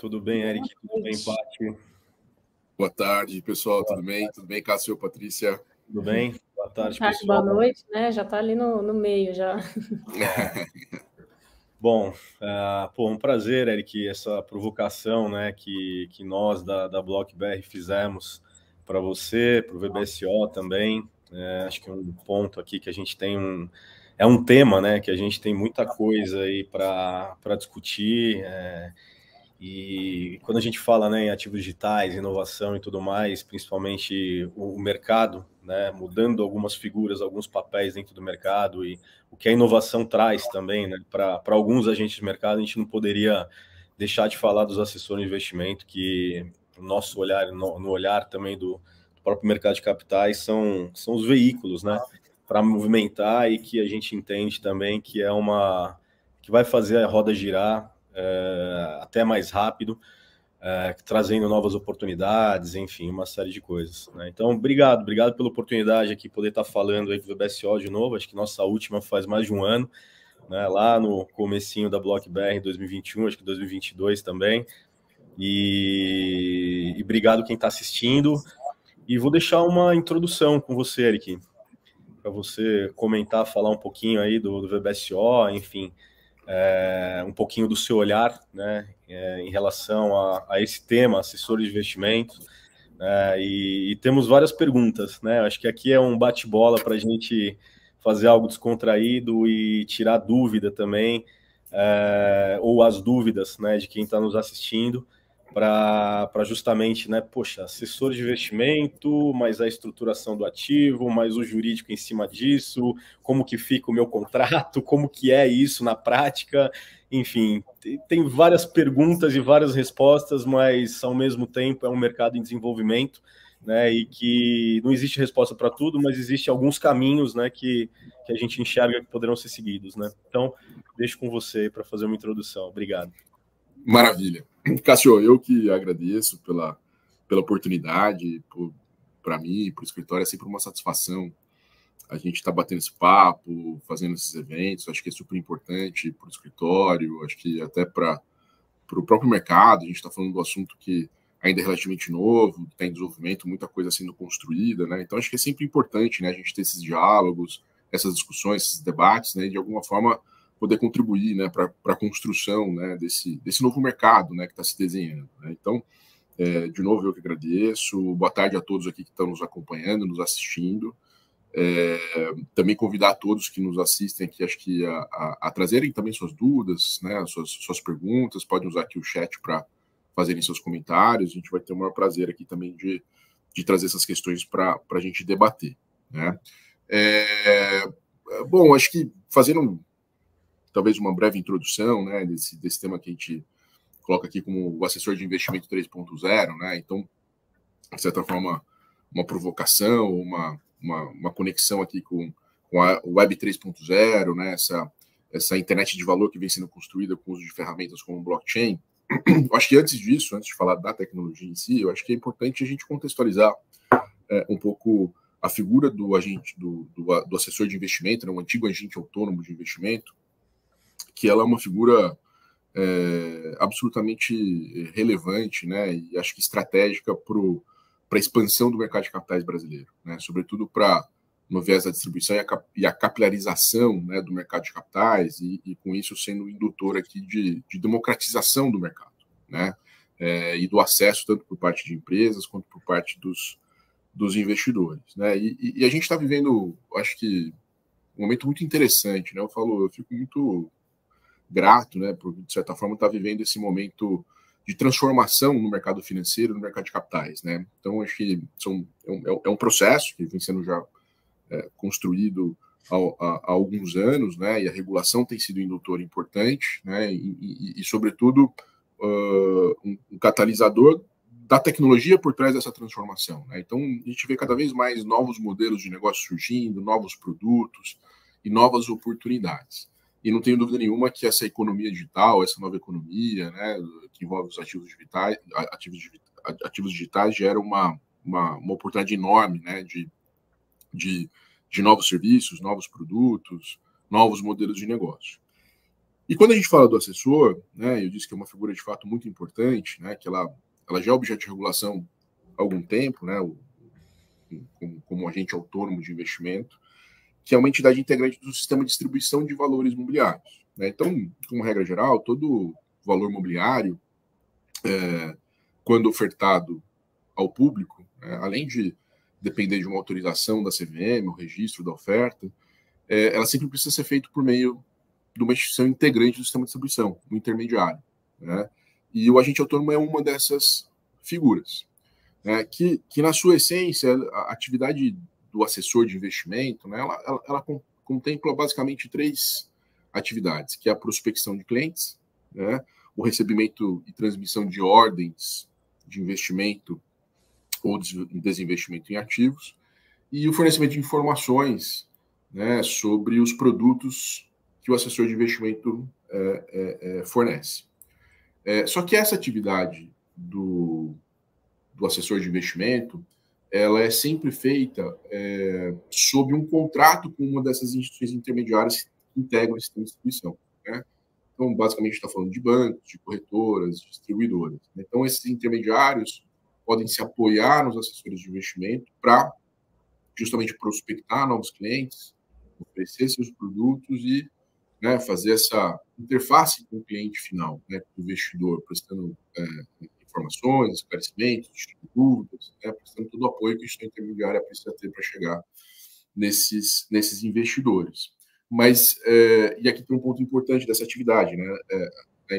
Tudo bem, Eric? Tudo bem, Paty? Boa tarde, pessoal. Tudo bem? Tudo bem, Cássio, Patrícia? Tudo bem? Boa tarde, pessoal. Boa noite, né? Já está ali no meio, já. Bom, um prazer, Eric, essa provocação, né, que nós da Block BR fizemos para você, para o VBSO também. Acho que um ponto aqui que a gente tem é um tema, né, que a gente tem muita coisa aí para discutir. E quando a gente fala, né, em ativos digitais, inovação e tudo mais, principalmente o mercado, né, mudando algumas figuras, alguns papéis dentro do mercado e o que a inovação traz também, né, para alguns agentes de mercado, a gente não poderia deixar de falar dos assessores de investimento, que o nosso olhar, no olhar também do próprio mercado de capitais, são os veículos, né, para movimentar e que a gente entende também que que vai fazer a roda girar até mais rápido, trazendo novas oportunidades, enfim, uma série de coisas, né? Então, obrigado pela oportunidade aqui, poder estar falando aí do VBSO de novo. Acho que nossa última faz mais de um ano, né? Lá no comecinho da Block BR em 2021, acho que 2022 também. E obrigado quem está assistindo. E vou deixar uma introdução com você, Eric, para você comentar, falar um pouquinho aí do VBSO, enfim, um pouquinho do seu olhar, né, em relação a esse tema, assessores de investimentos, e temos várias perguntas, né? Acho que aqui é um bate-bola para a gente fazer algo descontraído e tirar dúvida também, ou as dúvidas, né, de quem está nos assistindo, para justamente, né, poxa, assessor de investimento, mas a estruturação do ativo, mas o jurídico em cima disso, como que fica o meu contrato, como que é isso na prática, enfim, tem várias perguntas e várias respostas, mas ao mesmo tempo é um mercado em desenvolvimento, né, e que não existe resposta para tudo, mas existe alguns caminhos, né, que a gente enxerga que poderão ser seguidos, né? Então, deixo com você para fazer uma introdução. Obrigado. Maravilha. Cássio, eu que agradeço pela oportunidade, para mim, para o escritório, é sempre uma satisfação a gente estar batendo esse papo, fazendo esses eventos. Acho que é super importante para o escritório, acho que até para o próprio mercado. A gente está falando do assunto que ainda é relativamente novo, está em desenvolvimento, muita coisa sendo construída, né? Então, acho que é sempre importante, né, a gente ter esses diálogos, essas discussões, esses debates, né, de alguma forma poder contribuir, né, para a construção, né, desse novo mercado, né, que está se desenhando, né? Então, de novo, eu que agradeço. Boa tarde a todos aqui que estão nos acompanhando, nos assistindo. Também convidar a todos que nos assistem aqui, acho que a trazerem também suas dúvidas, né, suas perguntas. Podem usar aqui o chat para fazerem seus comentários. A gente vai ter o maior prazer aqui também de trazer essas questões para a gente debater, né? Bom, acho que fazendo talvez uma breve introdução, né, desse tema que a gente coloca aqui como o assessor de investimento 3.0, né? Então, de certa forma, uma provocação, uma conexão aqui com a Web 3.0, né? Essa internet de valor que vem sendo construída com o uso de ferramentas como blockchain. Eu acho que antes disso, antes de falar da tecnologia em si, eu acho que é importante a gente contextualizar um pouco a figura do agente, do assessor de investimento, né? Um antigo agente autônomo de investimento, que ela é uma figura absolutamente relevante, né, e acho que estratégica para a expansão do mercado de capitais brasileiro, né, sobretudo para no viés da distribuição e a capilarização, né, do mercado de capitais e com isso sendo um indutor aqui de democratização do mercado, né, e do acesso tanto por parte de empresas quanto por parte dos investidores, né, e a gente está vivendo, acho que um momento muito interessante, né, eu fico muito grato, né, por, de certa forma, estar vivendo esse momento de transformação no mercado financeiro, no mercado de capitais, né? Então, acho que é um processo que vem sendo já construído há alguns anos, né? E a regulação tem sido um indutor importante, né? E sobretudo, um catalisador da tecnologia por trás dessa transformação, né? Então, a gente vê cada vez mais novos modelos de negócio surgindo, novos produtos e novas oportunidades. E não tenho dúvida nenhuma que essa economia digital, essa nova economia, né, que envolve os ativos digitais, gera uma oportunidade enorme, né, de novos serviços, novos produtos, novos modelos de negócio. E quando a gente fala do assessor, né, eu disse que é uma figura de fato muito importante, né, que ela já é objeto de regulação há algum tempo, né, como agente autônomo de investimento, que é uma entidade integrante do sistema de distribuição de valores imobiliários, né? Então, como regra geral, todo valor imobiliário, quando ofertado ao público, além de depender de uma autorização da CVM, o registro da oferta, ela sempre precisa ser feita por meio de uma instituição integrante do sistema de distribuição, um intermediário, né? E o agente autônomo é uma dessas figuras, né? Que na sua essência, a atividade do assessor de investimento, né, ela contempla basicamente 3 atividades, que é a prospecção de clientes, né, o recebimento e transmissão de ordens de investimento ou desinvestimento em ativos, e o fornecimento de informações, né, sobre os produtos que o assessor de investimento fornece. Só que essa atividade do assessor de investimento, ela é sempre feita sob um contrato com uma dessas instituições intermediárias que integram esse sistema de distribuição, né? Então, basicamente, a gente está falando de bancos, de corretoras, de distribuidoras. Então, esses intermediários podem se apoiar nos assessores de investimento para justamente prospectar novos clientes, oferecer seus produtos e, né, fazer essa interface com o cliente final, né, com o investidor, prestando informações, esclarecimentos, dúvidas, né, prestando todo o apoio que a instituição intermediária precisa ter para chegar nesses investidores. Mas, e aqui tem um ponto importante dessa atividade, né?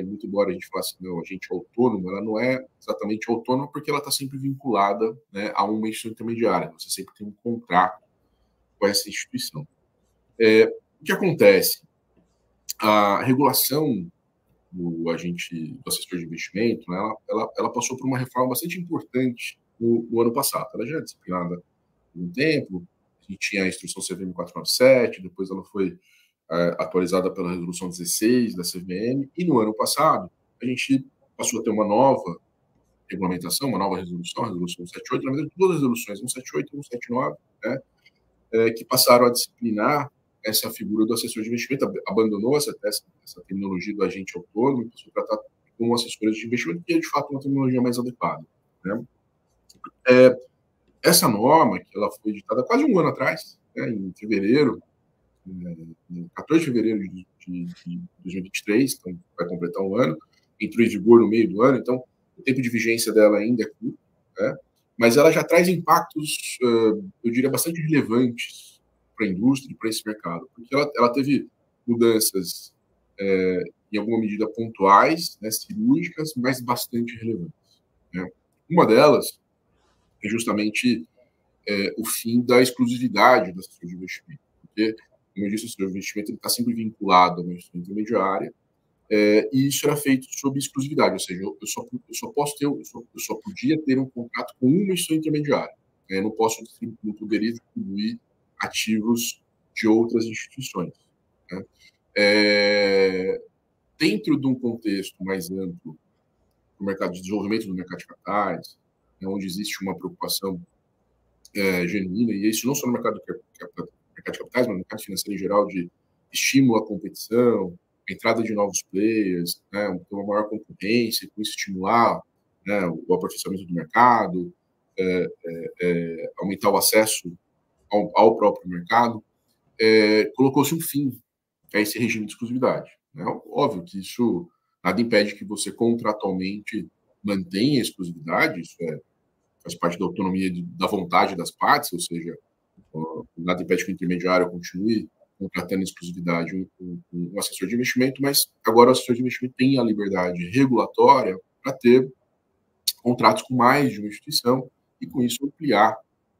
Muito embora a gente faça não, agente autônomo, ela não é exatamente autônoma porque ela está sempre vinculada, né, a uma instituição intermediária. Você sempre tem um contrato com essa instituição. O que acontece? A regulação do assessor de investimento, né, ela passou por uma reforma bastante importante no ano passado. Ela já é disciplinada há um tempo, a gente tinha a instrução CVM 497, depois ela foi atualizada pela resolução 16 da CVM, e no ano passado a gente passou a ter uma nova regulamentação, uma nova resolução, a resolução 178, na verdade todas as resoluções, 178 e 179, né, que passaram a disciplinar essa figura do assessor de investimento, abandonou essa terminologia do agente autônomo e passou a tratar como assessores de investimento, que é de fato uma terminologia mais adequada, né? Essa norma, que ela foi editada quase um ano atrás, né, em fevereiro, 14 de fevereiro de 2023, então vai completar um ano, entrou em vigor no meio do ano, então o tempo de vigência dela ainda é curto, né? Mas ela já traz impactos, eu diria, bastante relevantes para a indústria e para esse mercado, porque ela teve mudanças, em alguma medida pontuais, né, cirúrgicas, mas bastante relevantes, né? Uma delas é justamente o fim da exclusividade do assessor de investimento, porque, como eu disse, o assessor de investimento está sempre vinculado a uma instituição intermediária, e isso era feito sob exclusividade, ou seja, eu só podia ter um contrato com uma instituição intermediária, né? Não poderia distribuir ativos de outras instituições, né? Dentro de um contexto mais amplo do mercado de desenvolvimento do mercado de capitais, né, onde existe uma preocupação genuína, e isso não só no mercado de capitais, mas no mercado financeiro em geral, de estímulo à competição, entrada de novos players, né, uma maior concorrência, com isso estimular, né, o aperfeiçoamento do mercado, aumentar o acesso ao próprio mercado, colocou-se um fim a esse regime de exclusividade, né? Óbvio que isso nada impede que você contratualmente mantenha a exclusividade, isso faz parte da autonomia da vontade das partes, ou seja, nada impede que o intermediário continue contratando exclusividade um assessor de investimento, mas agora o assessor de investimento tem a liberdade regulatória para ter contratos com mais de uma instituição e, com isso, ampliar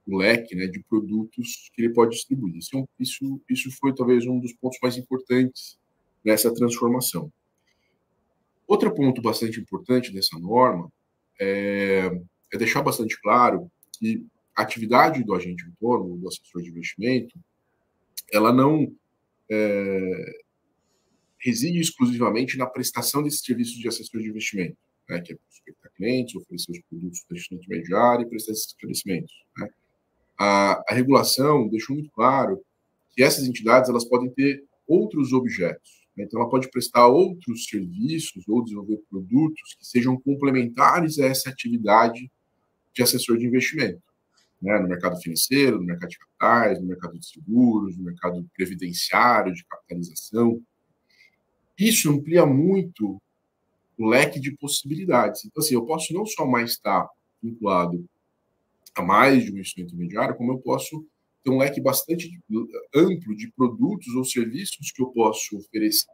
o leque, né, de produtos que ele pode distribuir. Isso foi talvez um dos pontos mais importantes nessa transformação. Outro ponto bastante importante dessa norma é deixar bastante claro que a atividade do agente autônomo, do assessor de investimento, ela não reside exclusivamente na prestação desses serviços de assessor de investimento, né, que é prospectar clientes, oferecer os produtos da instituição intermediária e prestar esses esclarecimentos, né? A regulação deixou muito claro que essas entidades elas podem ter outros objetos, Então, ela pode prestar outros serviços ou desenvolver produtos que sejam complementares a essa atividade de assessor de investimento, né? No mercado financeiro, no mercado de capitais, no mercado de seguros, no mercado previdenciário, de capitalização. Isso amplia muito o leque de possibilidades. Então, assim, eu posso não só mais estar vinculado a mais de um instrumento intermediário, como eu posso ter um leque bastante amplo de produtos ou serviços que eu posso oferecer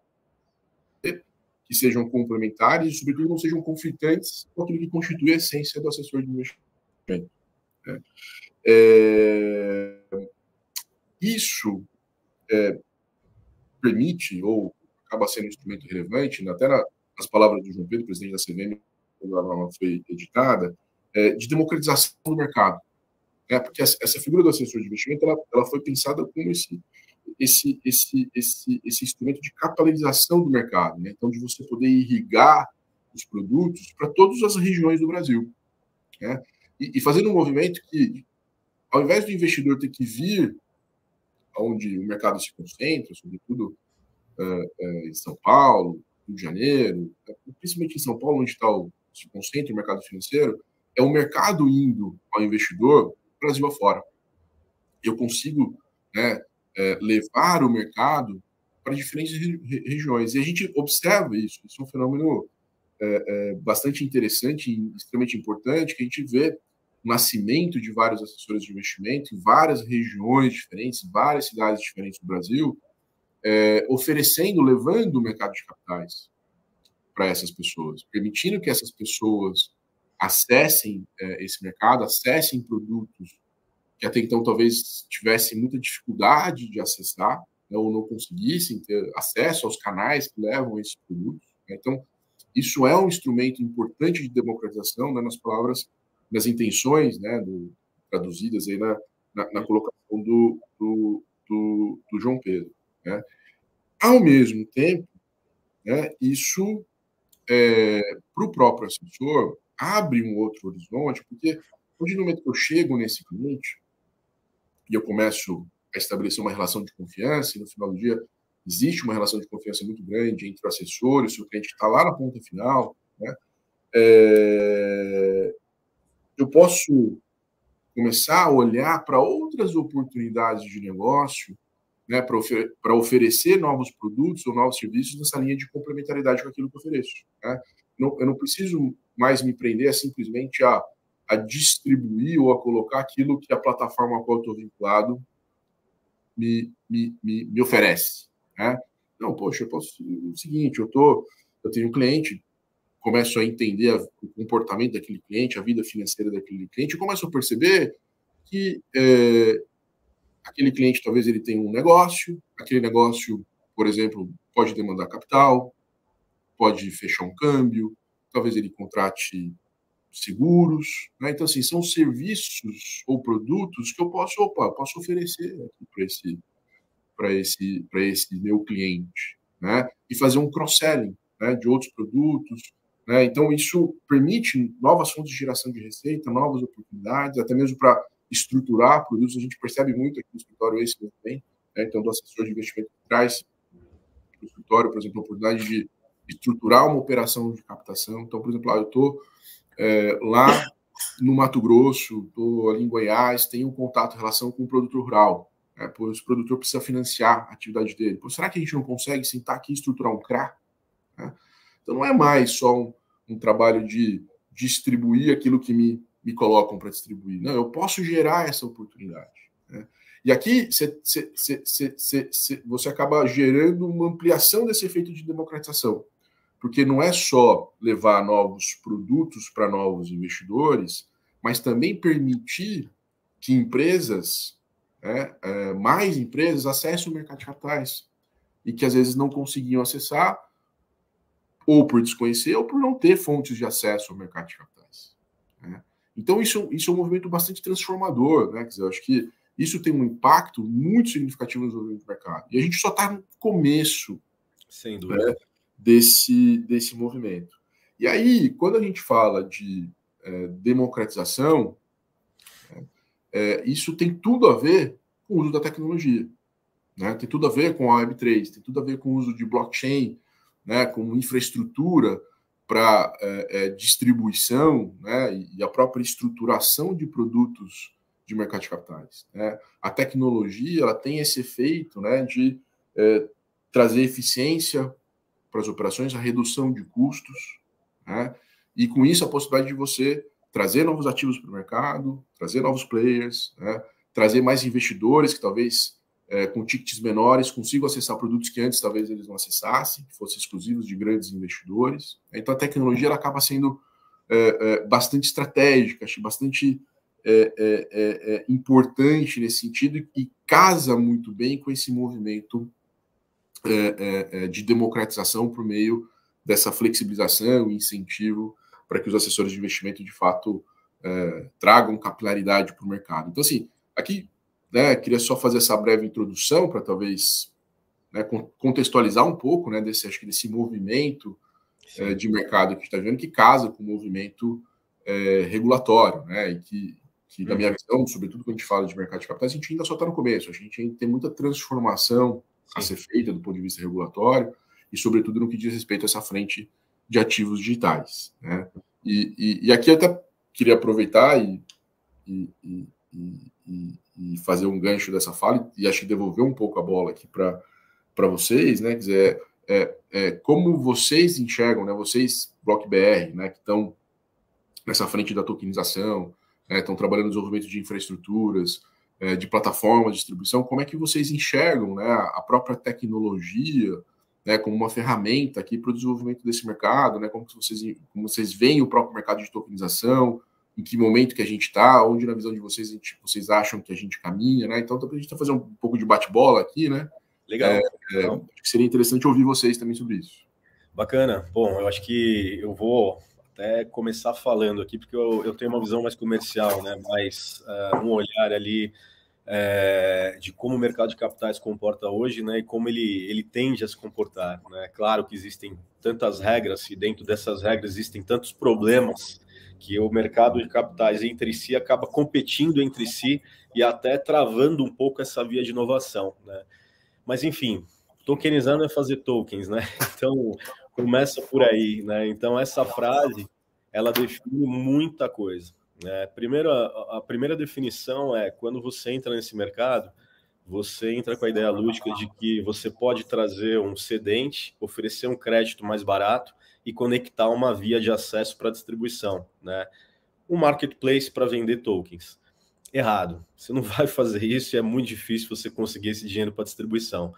que sejam complementares e, sobretudo, não sejam conflitantes com aquilo que constitui a essência do assessor de investimento. Né? Isso permite, ou acaba sendo um instrumento relevante, até nas palavras do João Pedro, presidente da CVM, quando a norma foi editada, de democratização do mercado. Porque essa figura do assessor de investimento ela foi pensada como esse instrumento de capitalização do mercado, né? Então, de você poder irrigar os produtos para todas as regiões do Brasil, né? E fazendo um movimento que, ao invés do investidor ter que vir onde o mercado se concentra, sobretudo em São Paulo, Rio de Janeiro, principalmente em São Paulo, onde se concentra o mercado financeiro, é o mercado indo ao investidor Brasil afora. Eu consigo, né, levar o mercado para diferentes regiões. E a gente observa isso. Isso é um fenômeno bastante interessante e extremamente importante, que a gente vê o nascimento de vários assessores de investimento em várias regiões diferentes, várias cidades diferentes do Brasil, levando o mercado de capitais para essas pessoas, permitindo que essas pessoas acessem esse mercado, acessem produtos que até então talvez tivessem muita dificuldade de acessar, né, ou não conseguissem ter acesso aos canais que levam esses produtos. Né? Então, isso é um instrumento importante de democratização, né, nas intenções, né, traduzidas aí na colocação do João Pedro. Né? Ao mesmo tempo, né, isso, para o próprio assessor, abre um outro horizonte, porque a partir do momento que eu chego nesse cliente e eu começo a estabelecer uma relação de confiança, e no final do dia existe uma relação de confiança muito grande entre o assessor e o seu cliente que está lá na ponta final, né? Eu posso começar a olhar para outras oportunidades de negócio, né, para oferecer novos produtos ou novos serviços nessa linha de complementaridade com aquilo que eu ofereço. Né? Eu não preciso mais me prender simplesmente a distribuir ou a colocar aquilo que a plataforma a qual eu estou vinculado me oferece. Né? Não, poxa, eu posso. O seguinte, eu tenho um cliente, começo a entender o comportamento daquele cliente, a vida financeira daquele cliente, e começo a perceber que aquele cliente talvez ele tenha um negócio, aquele negócio, por exemplo, pode demandar capital, pode fechar um câmbio, talvez ele contrate seguros, né? Então, assim, são serviços ou produtos que eu posso oferecer para esse meu cliente, né? E fazer um cross-selling, né, de outros produtos, né? Então, isso permite novas fontes de geração de receita, novas oportunidades, até mesmo para estruturar produtos. A gente percebe muito aqui no escritório esse também, né? Então, do assessor de investimento que traz para o escritório, por exemplo, a oportunidade de estruturar uma operação de captação. Então, por exemplo, eu estou lá no Mato Grosso, estou ali em Goiás, tenho um contato, relação com o produtor rural. Pois o produtor precisa financiar a atividade dele. Será que a gente não consegue sentar aqui e estruturar um CRA? Né? Então, não é mais só um trabalho de distribuir aquilo que me colocam para distribuir. Não, eu posso gerar essa oportunidade. Né? E aqui você acaba gerando uma ampliação desse efeito de democratização. Porque não é só levar novos produtos para novos investidores, mas também permitir que empresas, mais empresas, acessem o mercado de capitais e que às vezes não conseguiam acessar, ou por desconhecer, ou por não ter fontes de acesso ao mercado de capitais. Né? Então, isso é um movimento bastante transformador. Né? Quer dizer, eu acho que isso tem um impacto muito significativo no desenvolvimento do mercado. E a gente só está no começo, sem dúvida, né, desse movimento. E aí, quando a gente fala de democratização, isso tem tudo a ver com o uso da tecnologia. né? Tem tudo a ver com a Web3, tem tudo a ver com o uso de blockchain, né? Como infraestrutura para distribuição, né? E a própria estruturação de produtos de mercado de capitais, né? A tecnologia, ela tem esse efeito, né, de trazer eficiência para as operações, a redução de custos, né? E com isso a possibilidade de você trazer novos ativos para o mercado, trazer novos players, né? Trazer mais investidores que talvez com tickets menores consigam acessar produtos que antes talvez eles não acessassem, que fossem exclusivos de grandes investidores. Então a tecnologia ela acaba sendo bastante estratégica, acho bastante importante nesse sentido e casa muito bem com esse movimento de democratização por meio dessa flexibilização e incentivo para que os assessores de investimento, de fato, tragam capilaridade para o mercado. Então, assim, aqui, né, queria só fazer essa breve introdução para talvez, né, contextualizar um pouco, né, acho que desse movimento de mercado que a gente está vendo, que casa com o movimento regulatório, né, e que na minha visão, sobretudo quando a gente fala de mercado de capitais, a gente ainda só está no começo, a gente ainda tem muita transformação a ser feita do ponto de vista regulatório e, sobretudo, no que diz respeito a essa frente de ativos digitais, né? E aqui eu até queria aproveitar e fazer um gancho dessa fala e acho que devolver um pouco a bola aqui para vocês, né? Quer dizer, como vocês enxergam, né? Vocês, BlockBR, né? Que estão nessa frente da tokenização, né, estão trabalhando no desenvolvimento de infraestruturas, de plataformas de distribuição, como é que vocês enxergam, né, a própria tecnologia, né, como uma ferramenta aqui para o desenvolvimento desse mercado, né, como vocês veem o próprio mercado de tokenização, em que momento que a gente está, onde na visão de vocês acham que a gente caminha, né? Então, a gente está fazendo um pouco de bate-bola aqui, né? Legal. Acho que seria interessante ouvir vocês também sobre isso. Bacana. Bom, eu acho que eu vou até começar falando aqui, porque eu tenho uma visão mais comercial, né? Mais um olhar ali de como o mercado de capitais se comporta hoje, né? E como ele tende a se comportar, né? Claro que existem tantas regras e dentro dessas regras existem tantos problemas que o mercado de capitais entre si acaba competindo entre si e até travando um pouco essa via de inovação, né? Mas, enfim, tokenizando é fazer tokens, né? Então, começa por aí, né? Então, essa frase, ela define muita coisa, né? Primeiro, a primeira definição é, quando você entra nesse mercado, você entra com a ideia lúdica de que você pode trazer um cedente, oferecer um crédito mais barato e conectar uma via de acesso para distribuição, né? Um marketplace para vender tokens. Errado. Você não vai fazer isso e é muito difícil você conseguir esse dinheiro para distribuição.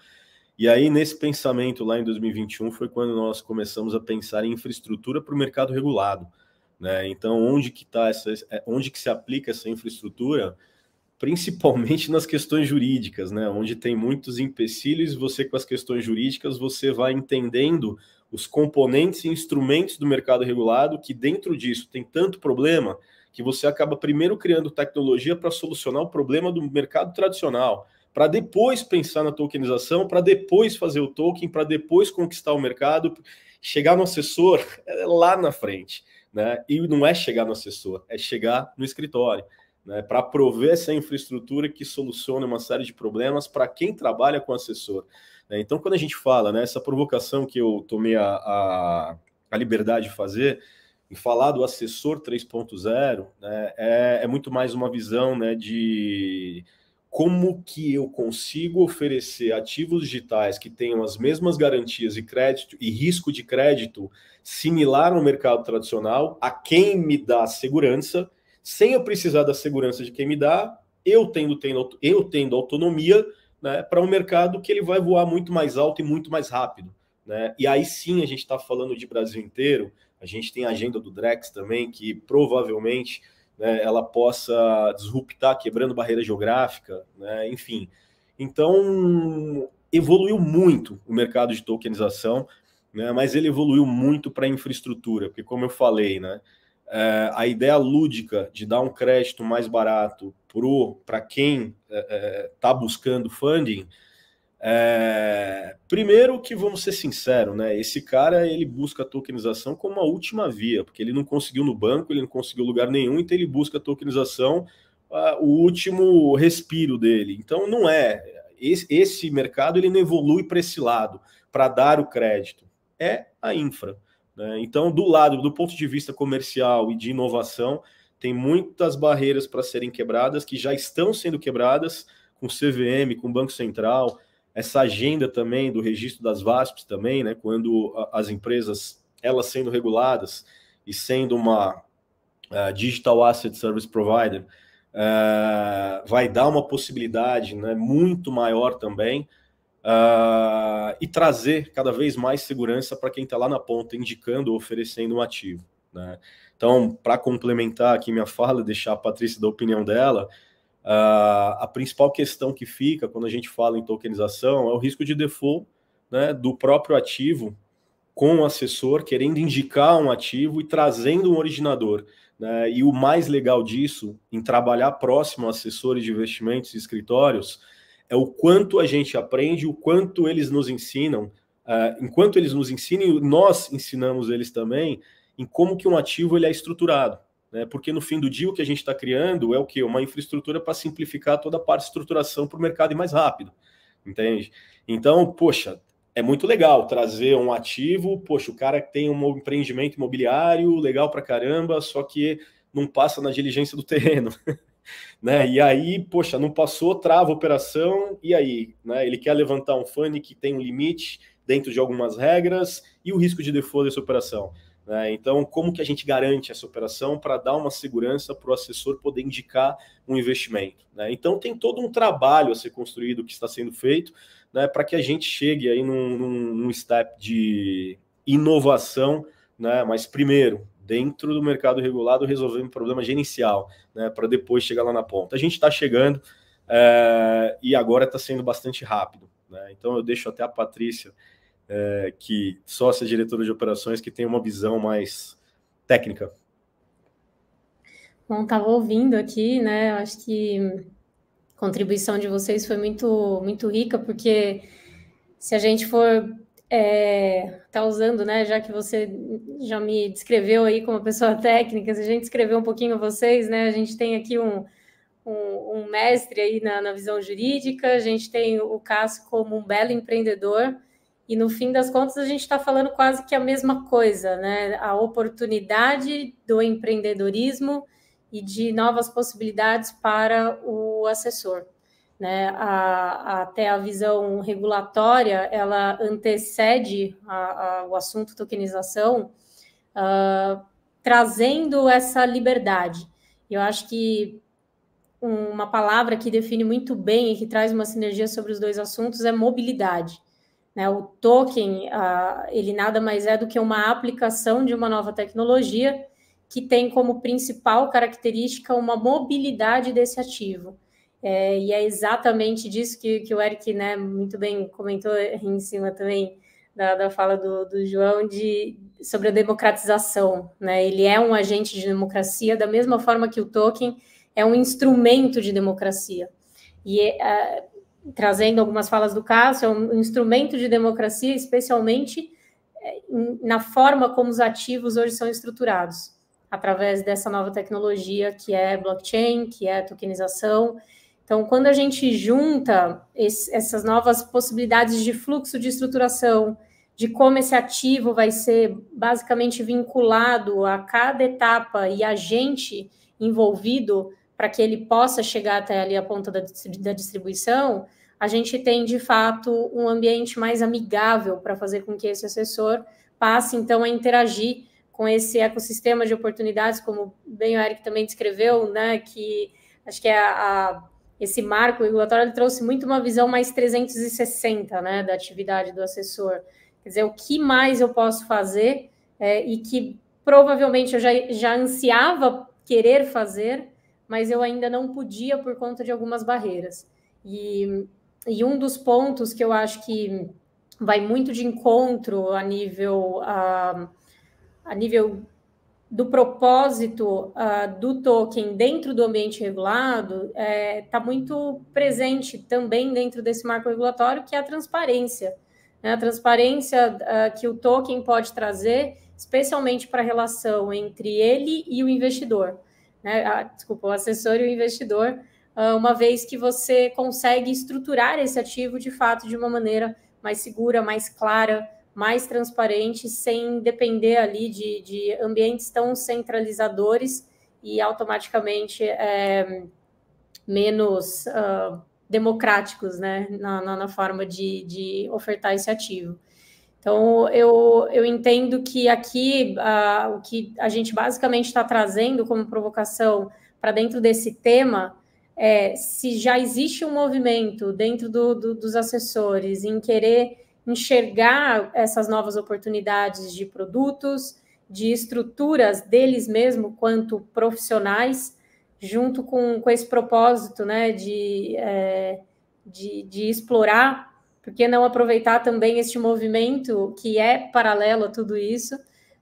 E aí, nesse pensamento, lá em 2021, foi quando nós começamos a pensar em infraestrutura para o mercado regulado, né? Então, onde que se aplica essa infraestrutura? Principalmente nas questões jurídicas, né? Onde tem muitos empecilhos, você com as questões jurídicas, você vai entendendo os componentes e instrumentos do mercado regulado, que dentro disso tem tanto problema, que você acaba primeiro criando tecnologia para solucionar o problema do mercado tradicional, para depois pensar na tokenização, para depois fazer o token, para depois conquistar o mercado, chegar no assessor lá na frente, né? E não é chegar no assessor, é chegar no escritório, né, para prover essa infraestrutura que soluciona uma série de problemas para quem trabalha com assessor, né? Então, quando a gente fala, né, essa provocação que eu tomei a liberdade de fazer, em falar do assessor 3.0, né, é muito mais uma visão, né, de como que eu consigo oferecer ativos digitais que tenham as mesmas garantias de crédito e risco de crédito similar ao mercado tradicional, a quem me dá segurança, sem eu precisar da segurança de quem me dá, eu tendo autonomia, né, para um mercado que ele vai voar muito mais alto e muito mais rápido, né? E aí sim a gente está falando de Brasil inteiro, a gente tem a agenda do Drex também, que provavelmente, né, ela possa disruptar, quebrando barreira geográfica, né? Enfim. Então, evoluiu muito o mercado de tokenização, né, mas ele evoluiu muito para a infraestrutura, porque como eu falei, né, a ideia lúdica de dar um crédito mais barato para quem está buscando funding, primeiro que, vamos ser sinceros, né, esse cara ele busca a tokenização como uma última via, porque ele não conseguiu no banco, ele não conseguiu lugar nenhum, então ele busca a tokenização, o último respiro dele. Então não é, esse mercado ele não evolui para esse lado, para dar o crédito. É a infra. Né? Então, do ponto de vista comercial e de inovação, tem muitas barreiras para serem quebradas, que já estão sendo quebradas com CVM, com Banco Central, essa agenda também do registro das VASPs também, né? Quando as empresas, elas sendo reguladas e sendo uma Digital Asset Service Provider, vai dar uma possibilidade, né, muito maior também, e trazer cada vez mais segurança para quem está lá na ponta, indicando ou oferecendo um ativo. Né? Então, para complementar aqui minha fala, deixar a Patrícia da opinião dela, a principal questão que fica quando a gente fala em tokenização é o risco de default, né, do próprio ativo com o assessor querendo indicar um ativo e trazendo um originador. Né? E o mais legal disso, em trabalhar próximo a assessores de investimentos e escritórios, é o quanto a gente aprende, o quanto eles nos ensinam, enquanto eles nos ensinam, nós ensinamos eles também em como que um ativo ele é estruturado. Né? Porque no fim do dia o que a gente está criando é o quê? Uma infraestrutura para simplificar toda a parte de estruturação para o mercado ir mais rápido. Entende? Então, poxa, é muito legal trazer um ativo, poxa, o cara tem um empreendimento imobiliário legal para caramba, só que não passa na diligência do terreno. Né? E aí, poxa, não passou, trava a operação, e aí? Né? Ele quer levantar um funding que tem um limite dentro de algumas regras e o risco de default dessa operação. Né? Então, como que a gente garante essa operação para dar uma segurança para o assessor poder indicar um investimento? Né? Então, tem todo um trabalho a ser construído que está sendo feito, né, para que a gente chegue aí num step de inovação, né, mas primeiro, dentro do mercado regulado, resolvendo um problema gerencial, né, para depois chegar lá na ponta. A gente está chegando e agora está sendo bastante rápido. Né? Então, eu deixo até a Patrícia, que sócia diretora de operações, que tem uma visão mais técnica. Bom, estava ouvindo aqui, né? Acho que a contribuição de vocês foi muito, muito rica, porque se a gente for tá usando, né? Já que você já me descreveu aí como uma pessoa técnica, se a gente descrever um pouquinho vocês, né? A gente tem aqui um mestre aí na visão jurídica, a gente tem o Cássio como um belo empreendedor, e no fim das contas a gente está falando quase que a mesma coisa, né? A oportunidade do empreendedorismo e de novas possibilidades para o assessor. Né? Até a visão regulatória, ela antecede o assunto tokenização, trazendo essa liberdade. Eu acho que uma palavra que define muito bem e que traz uma sinergia sobre os dois assuntos é mobilidade. Né? O token, ele nada mais é do que uma aplicação de uma nova tecnologia que tem como principal característica uma mobilidade desse ativo. E é exatamente disso que o Eric, né, muito bem comentou em cima também da fala do João, sobre a democratização. Né? Ele é um agente de democracia, da mesma forma que o token é um instrumento de democracia. E trazendo algumas falas do Cássio, é um instrumento de democracia, especialmente na forma como os ativos hoje são estruturados, através dessa nova tecnologia que é blockchain, que é tokenização. Então, quando a gente junta essas novas possibilidades de fluxo de estruturação, de como esse ativo vai ser basicamente vinculado a cada etapa e agente envolvido para que ele possa chegar até ali a ponta da distribuição, a gente tem, de fato, um ambiente mais amigável para fazer com que esse assessor passe, então, a interagir com esse ecossistema de oportunidades, como bem o Eric também descreveu, né, que acho que esse marco regulatório ele trouxe muito uma visão mais 360, né, da atividade do assessor. Quer dizer, o que mais eu posso fazer e que provavelmente eu já ansiava querer fazer, mas eu ainda não podia por conta de algumas barreiras. E um dos pontos que eu acho que vai muito de encontro a nível do propósito do token dentro do ambiente regulado, está muito presente também dentro desse marco regulatório, que é a transparência. Né? A transparência que o token pode trazer, especialmente para a relação entre ele e o investidor. Né? Desculpa, o assessor e o investidor, uma vez que você consegue estruturar esse ativo, de fato, de uma maneira mais segura, mais clara, mais transparente, sem depender ali de ambientes tão centralizadores e automaticamente menos democráticos, né, na forma de ofertar esse ativo. Então, eu entendo que aqui o que a gente basicamente está trazendo como provocação para dentro desse tema se já existe um movimento dentro dos assessores em querer enxergar essas novas oportunidades de produtos, de estruturas deles mesmos quanto profissionais, junto com esse propósito, né, de explorar. Por que não aproveitar também este movimento, que é paralelo a tudo isso,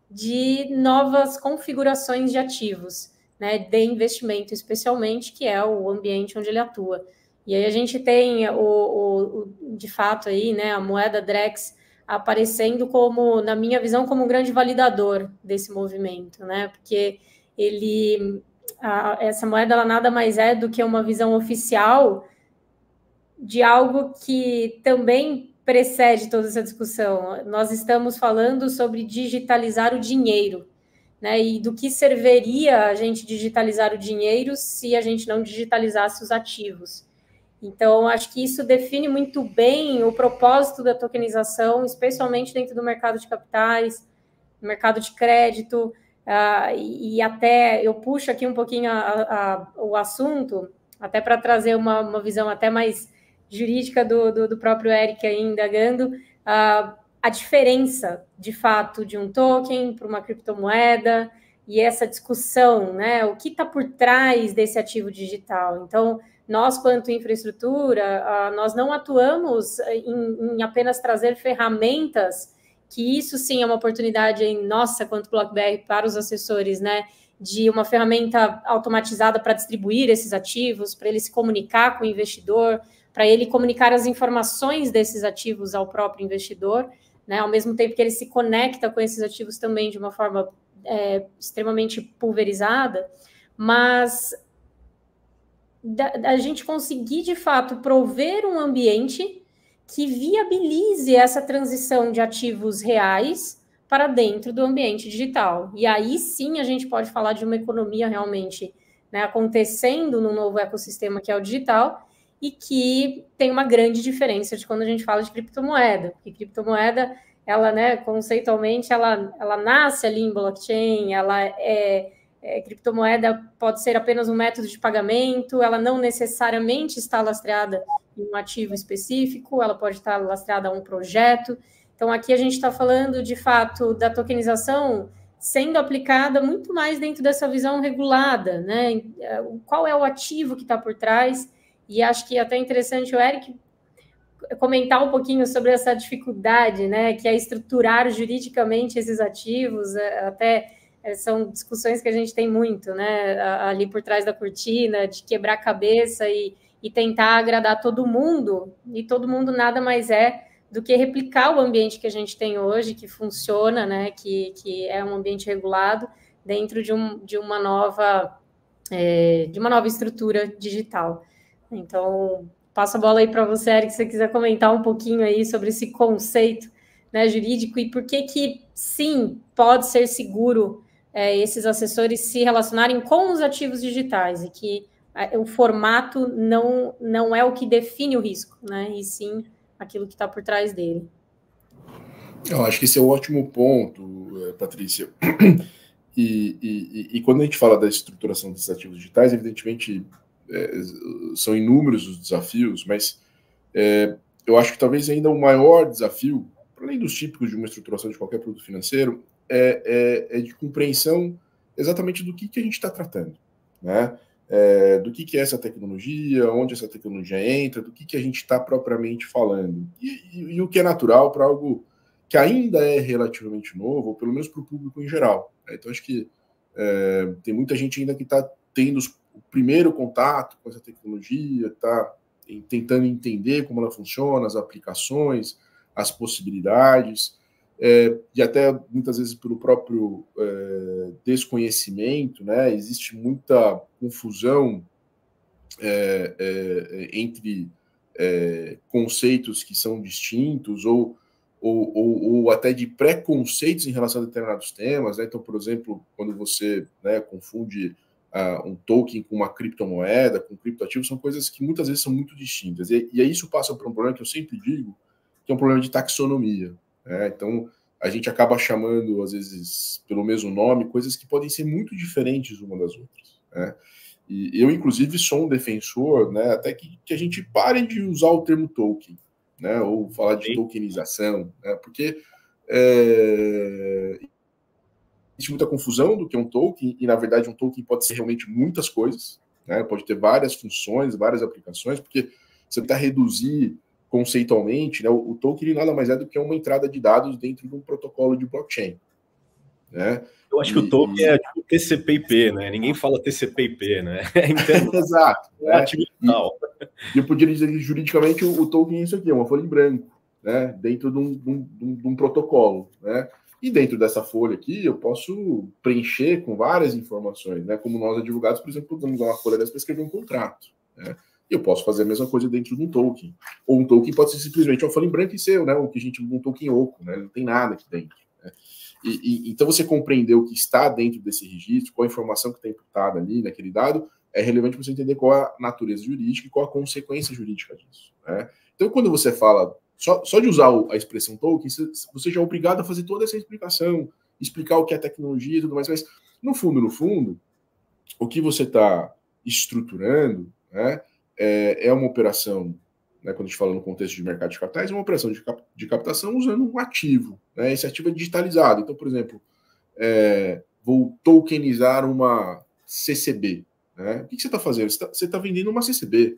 de novas configurações de ativos, né, de investimento, especialmente, que é o ambiente onde ele atua. E aí a gente tem, de fato, aí, né, a moeda Drex aparecendo como, na minha visão, como um grande validador desse movimento, né, porque essa moeda ela nada mais é do que uma visão oficial de algo que também precede toda essa discussão. Nós estamos falando sobre digitalizar o dinheiro, né? E do que serviria a gente digitalizar o dinheiro se a gente não digitalizasse os ativos. Então, acho que isso define muito bem o propósito da tokenização, especialmente dentro do mercado de capitais, no mercado de crédito, e até eu puxo aqui um pouquinho o assunto, até para trazer uma visão até mais jurídica do próprio Eric aí indagando, a diferença, de fato, de um token para uma criptomoeda e essa discussão, né? O que está por trás desse ativo digital? Então, nós, quanto infraestrutura, nós não atuamos em apenas trazer ferramentas, que isso sim é uma oportunidade em nossa, quanto BlockBR, para os assessores, né? De uma ferramenta automatizada para distribuir esses ativos, para ele se comunicar com o investidor, para ele comunicar as informações desses ativos ao próprio investidor, né, ao mesmo tempo que ele se conecta com esses ativos também de uma forma extremamente pulverizada, mas a gente conseguir, de fato, prover um ambiente que viabilize essa transição de ativos reais para dentro do ambiente digital. E aí sim a gente pode falar de uma economia realmente, né, acontecendo no novo ecossistema que é o digital, e que tem uma grande diferença de quando a gente fala de criptomoeda, porque criptomoeda, ela, né, conceitualmente, ela nasce ali em blockchain, criptomoeda pode ser apenas um método de pagamento, ela não necessariamente está lastreada em um ativo específico, ela pode estar lastreada a um projeto. Então, aqui a gente está falando, de fato, da tokenização sendo aplicada muito mais dentro dessa visão regulada, né? Qual é o ativo que está por trás? E acho que é até interessante o Eric comentar um pouquinho sobre essa dificuldade, né, que é estruturar juridicamente esses ativos, até são discussões que a gente tem muito, né, ali por trás da cortina, de quebrar a cabeça e tentar agradar todo mundo, e todo mundo nada mais é do que replicar o ambiente que a gente tem hoje, que funciona, né, que é um ambiente regulado, dentro de uma nova estrutura digital. Então, passo a bola aí para você, Eric, se você quiser comentar um pouquinho aí sobre esse conceito, né, jurídico e por que sim, pode ser seguro esses assessores se relacionarem com os ativos digitais e que o formato não é o que define o risco, né, e sim aquilo que está por trás dele. Eu acho que esse é um ótimo ponto, Patrícia. E quando a gente fala da estruturação desses ativos digitais, evidentemente são inúmeros os desafios, mas eu acho que talvez ainda o maior desafio, além dos típicos de uma estruturação de qualquer produto financeiro, é de compreensão exatamente do que a gente está tratando, né? Do que é essa tecnologia, onde essa tecnologia entra, do que a gente está propriamente falando. E o que é natural para algo que ainda é relativamente novo, ou pelo menos para o público em geral. Então, acho que tem muita gente ainda que está tendo o primeiro contato com essa tecnologia, está tentando entender como ela funciona, as aplicações, as possibilidades, e até muitas vezes pelo próprio desconhecimento, né? Existe muita confusão entre conceitos que são distintos ou até de preconceitos em relação a determinados temas, né? Então, por exemplo, quando você, né, confunde um token com uma criptomoeda, com criptoativo, são coisas que muitas vezes são muito distintas. E aí isso passa por um problema que eu sempre digo, que é um problema de taxonomia, né? Então, a gente acaba chamando, às vezes, pelo mesmo nome, coisas que podem ser muito diferentes uma das outras, né? E eu, inclusive, sou um defensor, né, até que a gente pare de usar o termo token, né, ou falar de tokenização, né, porque existe muita confusão do que é um token, e, na verdade, um token pode ser realmente muitas coisas, né, pode ter várias funções, várias aplicações, porque você tentar reduzir conceitualmente, né, o token nada mais é do que uma entrada de dados dentro de um protocolo de blockchain, né? Eu acho que o token é tipo TCP/IP, né? Ninguém fala TCP/IP, né? Exato. Né? E eu poderia dizer que juridicamente o token é isso aqui, é uma folha em branco, né? Dentro de um protocolo, né? E dentro dessa folha aqui eu posso preencher com várias informações, né? Como nós advogados, por exemplo, podemos usar uma folha dessa para escrever um contrato, né? E eu posso fazer a mesma coisa dentro de um token. Ou um token pode ser simplesmente uma folha em branco e ser, né? O que a gente chama de um token oco, né? Não tem nada aqui dentro, né? Então, você compreender o que está dentro desse registro, qual a informação que está imputada ali naquele dado, é relevante para você entender qual é a natureza jurídica e qual a consequência jurídica disso, né? Então, quando você fala, só de usar a expressão token, você já é obrigado a fazer toda essa explicação, explicar o que é tecnologia e tudo mais, mas, no fundo, o que você está estruturando, né, é uma operação, né, quando a gente fala no contexto de mercado de capitais, é uma operação de captação usando um ativo, né? Esse ativo é digitalizado. Então, por exemplo, vou tokenizar uma CCB, né? O que você está fazendo? Você está vendendo uma CCB.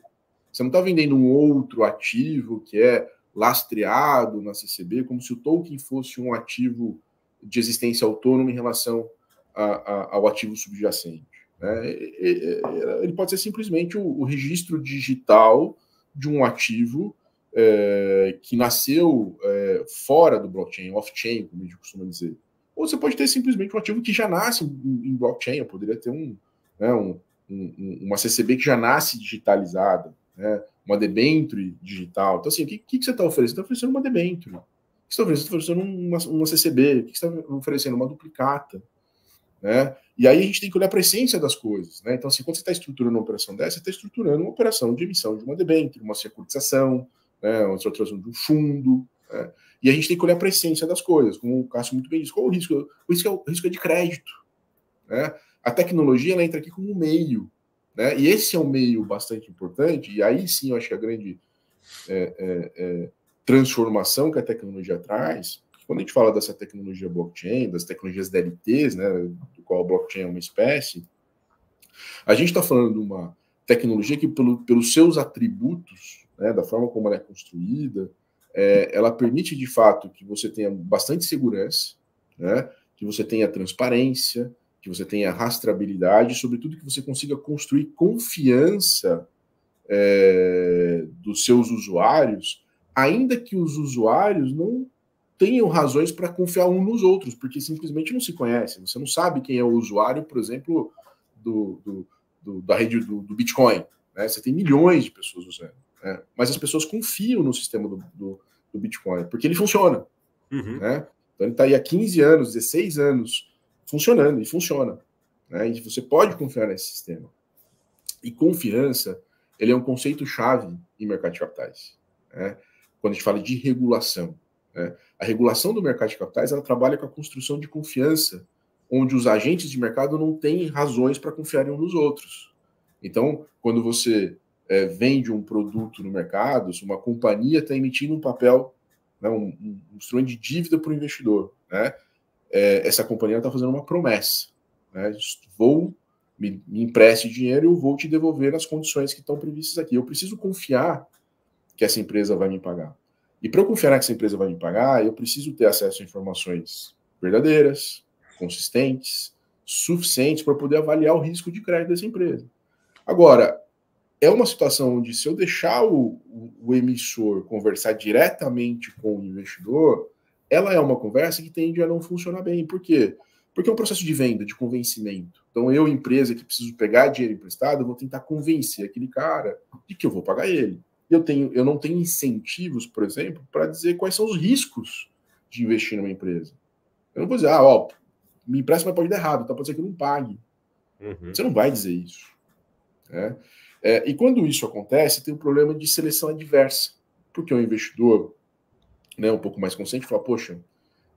Você não está vendendo um outro ativo que é lastreado na CCB, como se o token fosse um ativo de existência autônoma em relação ao ativo subjacente, né? Ele pode ser simplesmente o registro digital de um ativo que nasceu fora do blockchain, off-chain, como a gente costuma dizer. Ou você pode ter simplesmente um ativo que já nasce em blockchain. Eu poderia ter uma CCB que já nasce digitalizada, né? Uma debênture digital. Então, assim, o que você está oferecendo? Você está oferecendo uma debênture. O que você está oferecendo? Você está oferecendo uma CCB. O que você está oferecendo? Uma duplicata. Né? E aí a gente tem que olhar para a essência das coisas, né? Então, assim, quando você está estruturando uma operação dessa, você está estruturando uma operação de emissão de uma debênture, uma securitização, né? Uma estruturação de um fundo, né? E a gente tem que olhar para a essência das coisas, como o Cássio muito bem disse. Qual o risco? O risco é de crédito, né? A tecnologia, ela entra aqui como um meio, né? E esse é um meio bastante importante, e aí sim eu acho que a grande transformação que a tecnologia traz. Quando a gente fala dessa tecnologia blockchain, das tecnologias DLTs, né, do qual a blockchain é uma espécie, a gente está falando de uma tecnologia que, pelos seus atributos, né, da forma como ela é construída, ela permite, de fato, que você tenha bastante segurança, né, que você tenha transparência, que você tenha rastreabilidade, e, sobretudo, que você consiga construir confiança dos seus usuários, ainda que os usuários não tenham razões para confiar uns nos outros, porque simplesmente não se conhecem. Você não sabe quem é o usuário, por exemplo, da rede do Bitcoin, né? Você tem milhões de pessoas usando, né? Mas as pessoas confiam no sistema do Bitcoin, porque ele funciona. Uhum. Né? Então ele está aí há 15 anos, 16 anos funcionando, e funciona. Né? E você pode confiar nesse sistema. E confiança, ele é um conceito-chave em mercado de capitais, né? Quando a gente fala de regulação. Né? A regulação do mercado de capitais, ela trabalha com a construção de confiança, onde os agentes de mercado não têm razões para confiarem uns nos outros. Então, quando você vende um produto no mercado, se uma companhia está emitindo um papel, né, um instrumento de dívida para o investidor, né? Essa companhia está fazendo uma promessa, né? Me empreste dinheiro e eu vou te devolver nas condições que estão previstas aqui. Eu preciso confiar que essa empresa vai me pagar. E para eu confiar que essa empresa vai me pagar, eu preciso ter acesso a informações verdadeiras, consistentes, suficientes para poder avaliar o risco de crédito dessa empresa. Agora, é uma situação onde, se eu deixar o emissor conversar diretamente com o investidor, ela é uma conversa que tende a não funcionar bem. Por quê? Porque é um processo de venda, de convencimento. Então, eu, empresa que preciso pegar dinheiro emprestado, eu vou tentar convencer aquele cara de que eu vou pagar ele. Eu não tenho incentivos, por exemplo, para dizer quais são os riscos de investir numa empresa. Eu não vou dizer, me empresta, mas pode dar errado, então pode ser que eu não pague. Você não vai dizer isso. Né? E quando isso acontece, tem um problema de seleção adversa. Porque o investidor, né, um pouco mais consciente, fala, poxa,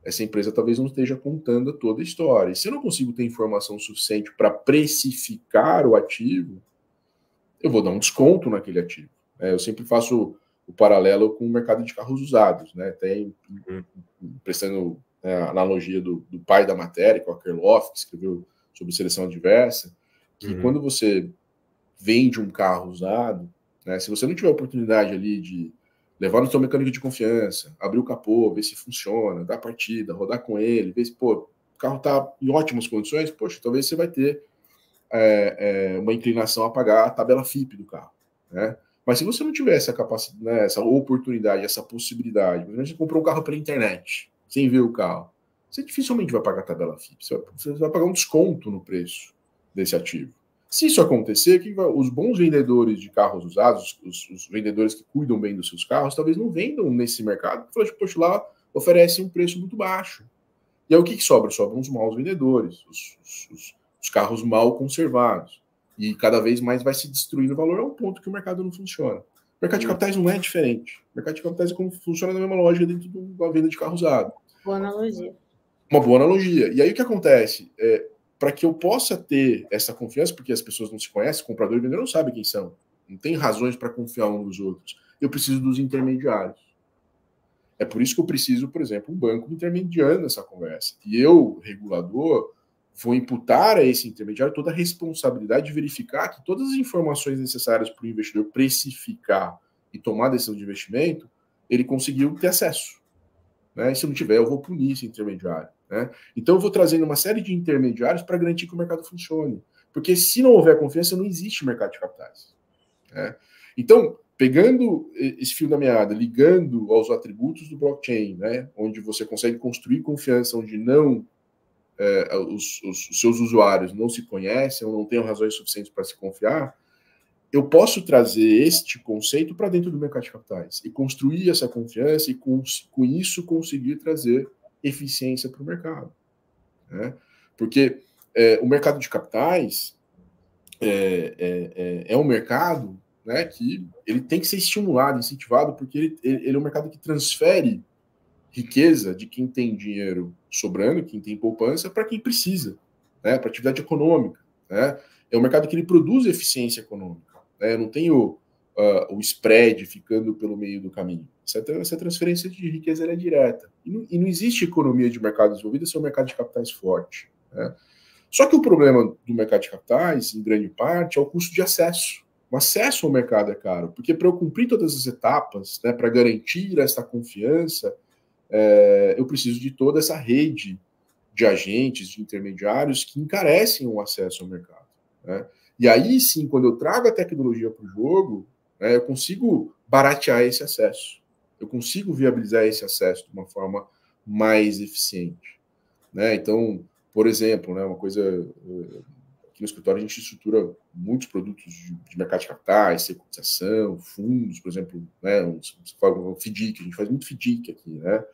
essa empresa talvez não esteja contando toda a história. E se eu não consigo ter informação suficiente para precificar o ativo, eu vou dar um desconto naquele ativo. Eu sempre faço o paralelo com o mercado de carros usados. Né? Até prestando a analogia do pai da matéria, que é o Kerloff, que escreveu sobre seleção adversa, que quando você vende um carro usado, né, se você não tiver a oportunidade ali de levar no seu mecânico de confiança, abrir o capô, ver se funciona, dar partida, rodar com ele, ver se o carro está em ótimas condições, poxa, talvez você vai ter uma inclinação a pagar a tabela FIP do carro. Né? Mas se você não tiver essa capacidade, né, essa oportunidade, essa possibilidade, por exemplo, você comprou um carro pela internet, sem ver o carro, você dificilmente vai pagar a tabela FIP, você vai pagar um desconto no preço desse ativo. Se isso acontecer, os bons vendedores de carros usados, os vendedores que cuidam bem dos seus carros, talvez não vendam nesse mercado, porque poxa, lá oferecem um preço muito baixo. E aí o que sobra? Sobram os maus vendedores, os carros mal conservados. E cada vez mais vai se destruindo o valor a um ponto que o mercado não funciona. O mercado de capitais não é diferente. O mercado de capitais é como funciona na mesma lógica dentro de uma venda de carro usado. Boa analogia. Uma boa analogia. E aí o que acontece? Para que eu possa ter essa confiança, porque as pessoas não se conhecem, comprador e vendedor não sabem quem são, não tem razões para confiar uns nos outros, eu preciso dos intermediários. É por isso que eu preciso, por exemplo, um banco intermediando essa conversa. E eu, regulador, vou imputar a esse intermediário toda a responsabilidade de verificar que todas as informações necessárias para o investidor precificar e tomar a decisão de investimento, ele conseguiu ter acesso. Né? E se não tiver, eu vou punir esse intermediário. Né? Então, eu vou trazendo uma série de intermediários para garantir que o mercado funcione. Porque se não houver confiança, não existe mercado de capitais. Né? Então, pegando esse fio da meada, ligando aos atributos do blockchain, né? Onde você consegue construir confiança, onde não os seus usuários não se conhecem ou não têm razões suficientes para se confiar, eu posso trazer este conceito para dentro do mercado de capitais e construir essa confiança e, com isso, conseguir trazer eficiência para o mercado. Né? Porque o mercado de capitais é um mercado, né, que ele tem que ser estimulado, incentivado, porque ele é um mercado que transfere riqueza de quem tem dinheiro sobrando, quem tem poupança, para quem precisa, né, para atividade econômica. Né? É um mercado que ele produz eficiência econômica. Né? Eu não tenho o spread ficando pelo meio do caminho. Essa transferência de riqueza é direta. E não existe economia de mercado desenvolvida sem um mercado de capitais forte. Né? Só que o problema do mercado de capitais, em grande parte, é o custo de acesso. O acesso ao mercado é caro, porque para eu cumprir todas as etapas, né, para garantir essa confiança, eu preciso de toda essa rede de agentes, de intermediários que encarecem o acesso ao mercado. Né? E aí sim, quando eu trago a tecnologia para o jogo, eu consigo baratear esse acesso. Eu consigo viabilizar esse acesso de uma forma mais eficiente. Né? Então, por exemplo, né, uma coisa... Aqui no escritório a gente estrutura muitos produtos de mercado de capitais, securitização, fundos, por exemplo, né, um FDIC, a gente faz muito FDIC aqui. Né?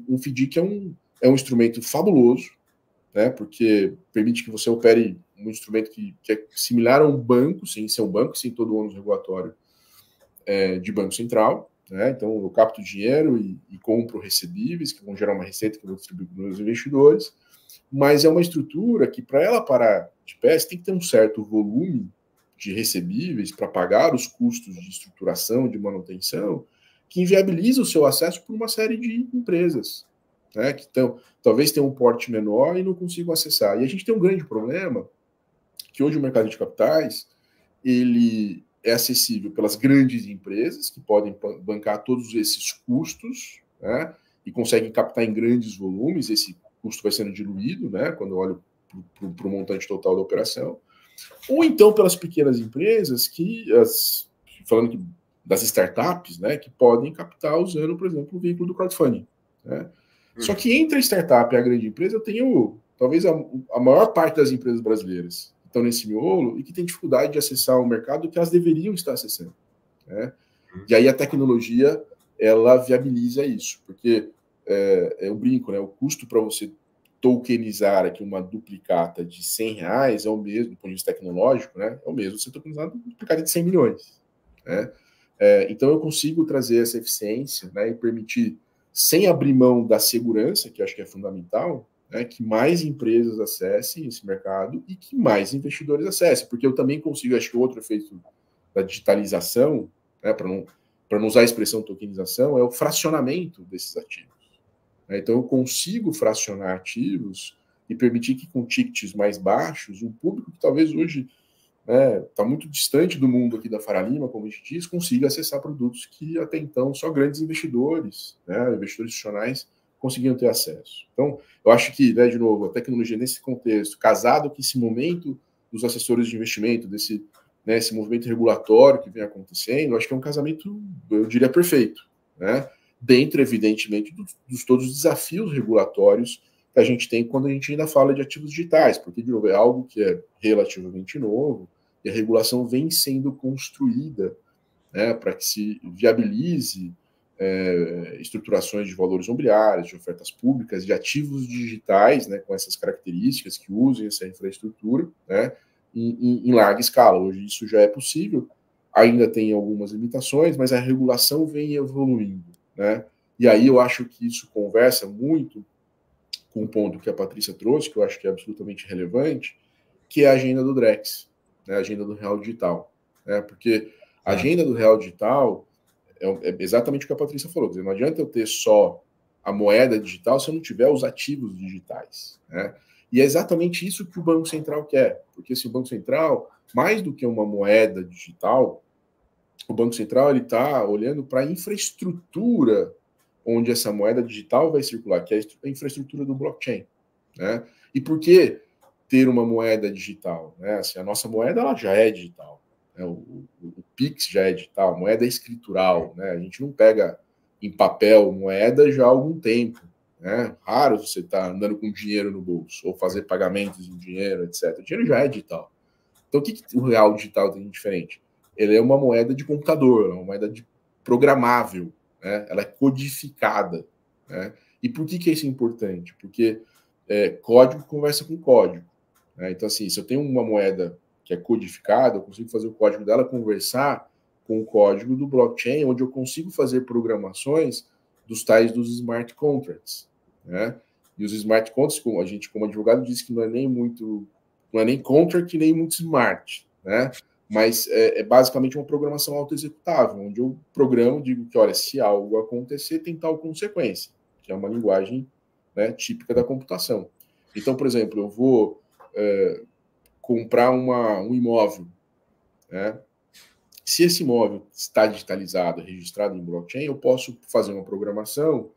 Um FDIC é um instrumento fabuloso, né, porque permite que você opere um instrumento que é similar a um banco, sem ser um banco, sem todo o ônus regulatório de Banco Central. Né? Então, eu capto dinheiro e compro recebíveis, que vão gerar uma receita que eu vou distribuir para os meus investidores, mas é uma estrutura que, para ela parar de pé, você tem que ter um certo volume de recebíveis para pagar os custos de estruturação, de manutenção, que inviabiliza o seu acesso por uma série de empresas, né, que talvez tenham um porte menor e não consigam acessar. E a gente tem um grande problema, que hoje o mercado de capitais ele é acessível pelas grandes empresas, que podem bancar todos esses custos, né, e conseguem captar em grandes volumes. Esse custo vai sendo diluído, né, quando eu olho para o montante total da operação, ou então pelas pequenas empresas falando das startups, né, que podem captar usando, por exemplo, o veículo do crowdfunding. Né? Só que entre a startup e a grande empresa, eu tenho talvez a maior parte das empresas brasileiras que estão nesse miolo e que tem dificuldade de acessar o mercado que elas deveriam estar acessando, né? E aí a tecnologia, ela viabiliza isso, porque eu brinco, né? O custo para você tokenizar aqui uma duplicata de R$100 é o mesmo, do ponto de vista tecnológico, né? É o mesmo você tokenizar uma duplicata de 100 milhões, né? Então eu consigo trazer essa eficiência, né, e permitir, sem abrir mão da segurança, que eu acho que é fundamental, né, que mais empresas acessem esse mercado e que mais investidores acessem, porque eu também consigo, acho que outro efeito da digitalização, né, para não usar a expressão tokenização, é o fracionamento desses ativos. Então eu consigo fracionar ativos e permitir que com tickets mais baixos, um público que talvez hoje está muito distante do mundo aqui da Faria Lima, como a gente diz, consiga acessar produtos que até então só grandes investidores, né, investidores institucionais, conseguiam ter acesso. Então, eu acho que, né, de novo, a tecnologia nesse contexto, casado com esse momento dos assessores de investimento, esse movimento regulatório que vem acontecendo, eu acho que é um casamento, eu diria, perfeito, né, dentro, evidentemente, dos todos os desafios regulatórios que a gente tem quando a gente ainda fala de ativos digitais, porque, de novo, é algo que é relativamente novo e a regulação vem sendo construída, né, para que se viabilize estruturações de valores imobiliários, de ofertas públicas, de ativos digitais, né, com essas características que usem essa infraestrutura, né, em larga escala. Hoje isso já é possível, ainda tem algumas limitações, mas a regulação vem evoluindo, né? E aí eu acho que isso conversa muito com um ponto que a Patrícia trouxe, que eu acho que é absolutamente relevante, que é a agenda do Drex, né, a agenda do Real Digital. Né, porque a agenda do Real Digital é exatamente o que a Patrícia falou. Quer dizer, não adianta eu ter só a moeda digital se eu não tiver os ativos digitais. Né? E é exatamente isso que o Banco Central quer. Porque se o Banco Central, mais do que uma moeda digital, o Banco Central está olhando para a infraestrutura onde essa moeda digital vai circular, que é a infraestrutura do blockchain. Né? E por que ter uma moeda digital? Né? Assim, a nossa moeda ela já é digital. Né? O Pix já é digital, a moeda é escritural. Né? A gente não pega em papel moeda já há algum tempo. Né? Raro você estar andando com dinheiro no bolso, ou fazer pagamentos em dinheiro, etc. O dinheiro já é digital. Então, o que o real digital tem de diferente? Ele é uma moeda de computador, é uma moeda programável. Né? Ela é codificada. Né? E por que isso é importante? Porque código conversa com código. Né? Então, assim, se eu tenho uma moeda que é codificada, eu consigo fazer o código dela conversar com o código do blockchain, onde eu consigo fazer programações dos tais dos smart contracts. Né? E os smart contracts, como a gente, como advogado, diz que não é nem contract, nem muito smart. Né? Mas é basicamente uma programação autoexecutável, onde eu programo, digo que, olha, se algo acontecer, tem tal consequência, que é uma linguagem, né, típica da computação. Então, por exemplo, eu vou comprar um imóvel, né? Se esse imóvel está digitalizado, registrado em blockchain, eu posso fazer uma programação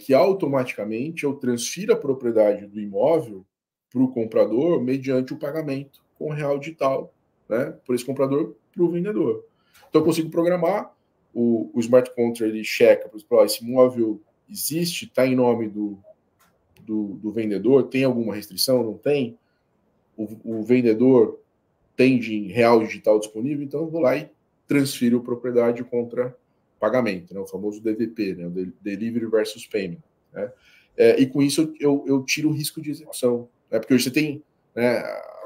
que automaticamente eu transfira a propriedade do imóvel para o comprador mediante o pagamento com real digital, né, por esse comprador para o vendedor. Então, eu consigo programar, o smart contract ele checa, por exemplo, esse imóvel existe, está em nome do vendedor, tem alguma restrição, não tem? O vendedor tem de real digital disponível, então eu vou lá e transfiro a propriedade contra pagamento, né, o famoso DVP, né, o Delivery versus Payment. Né? E com isso eu tiro o risco de execução, né, porque hoje você tem, né,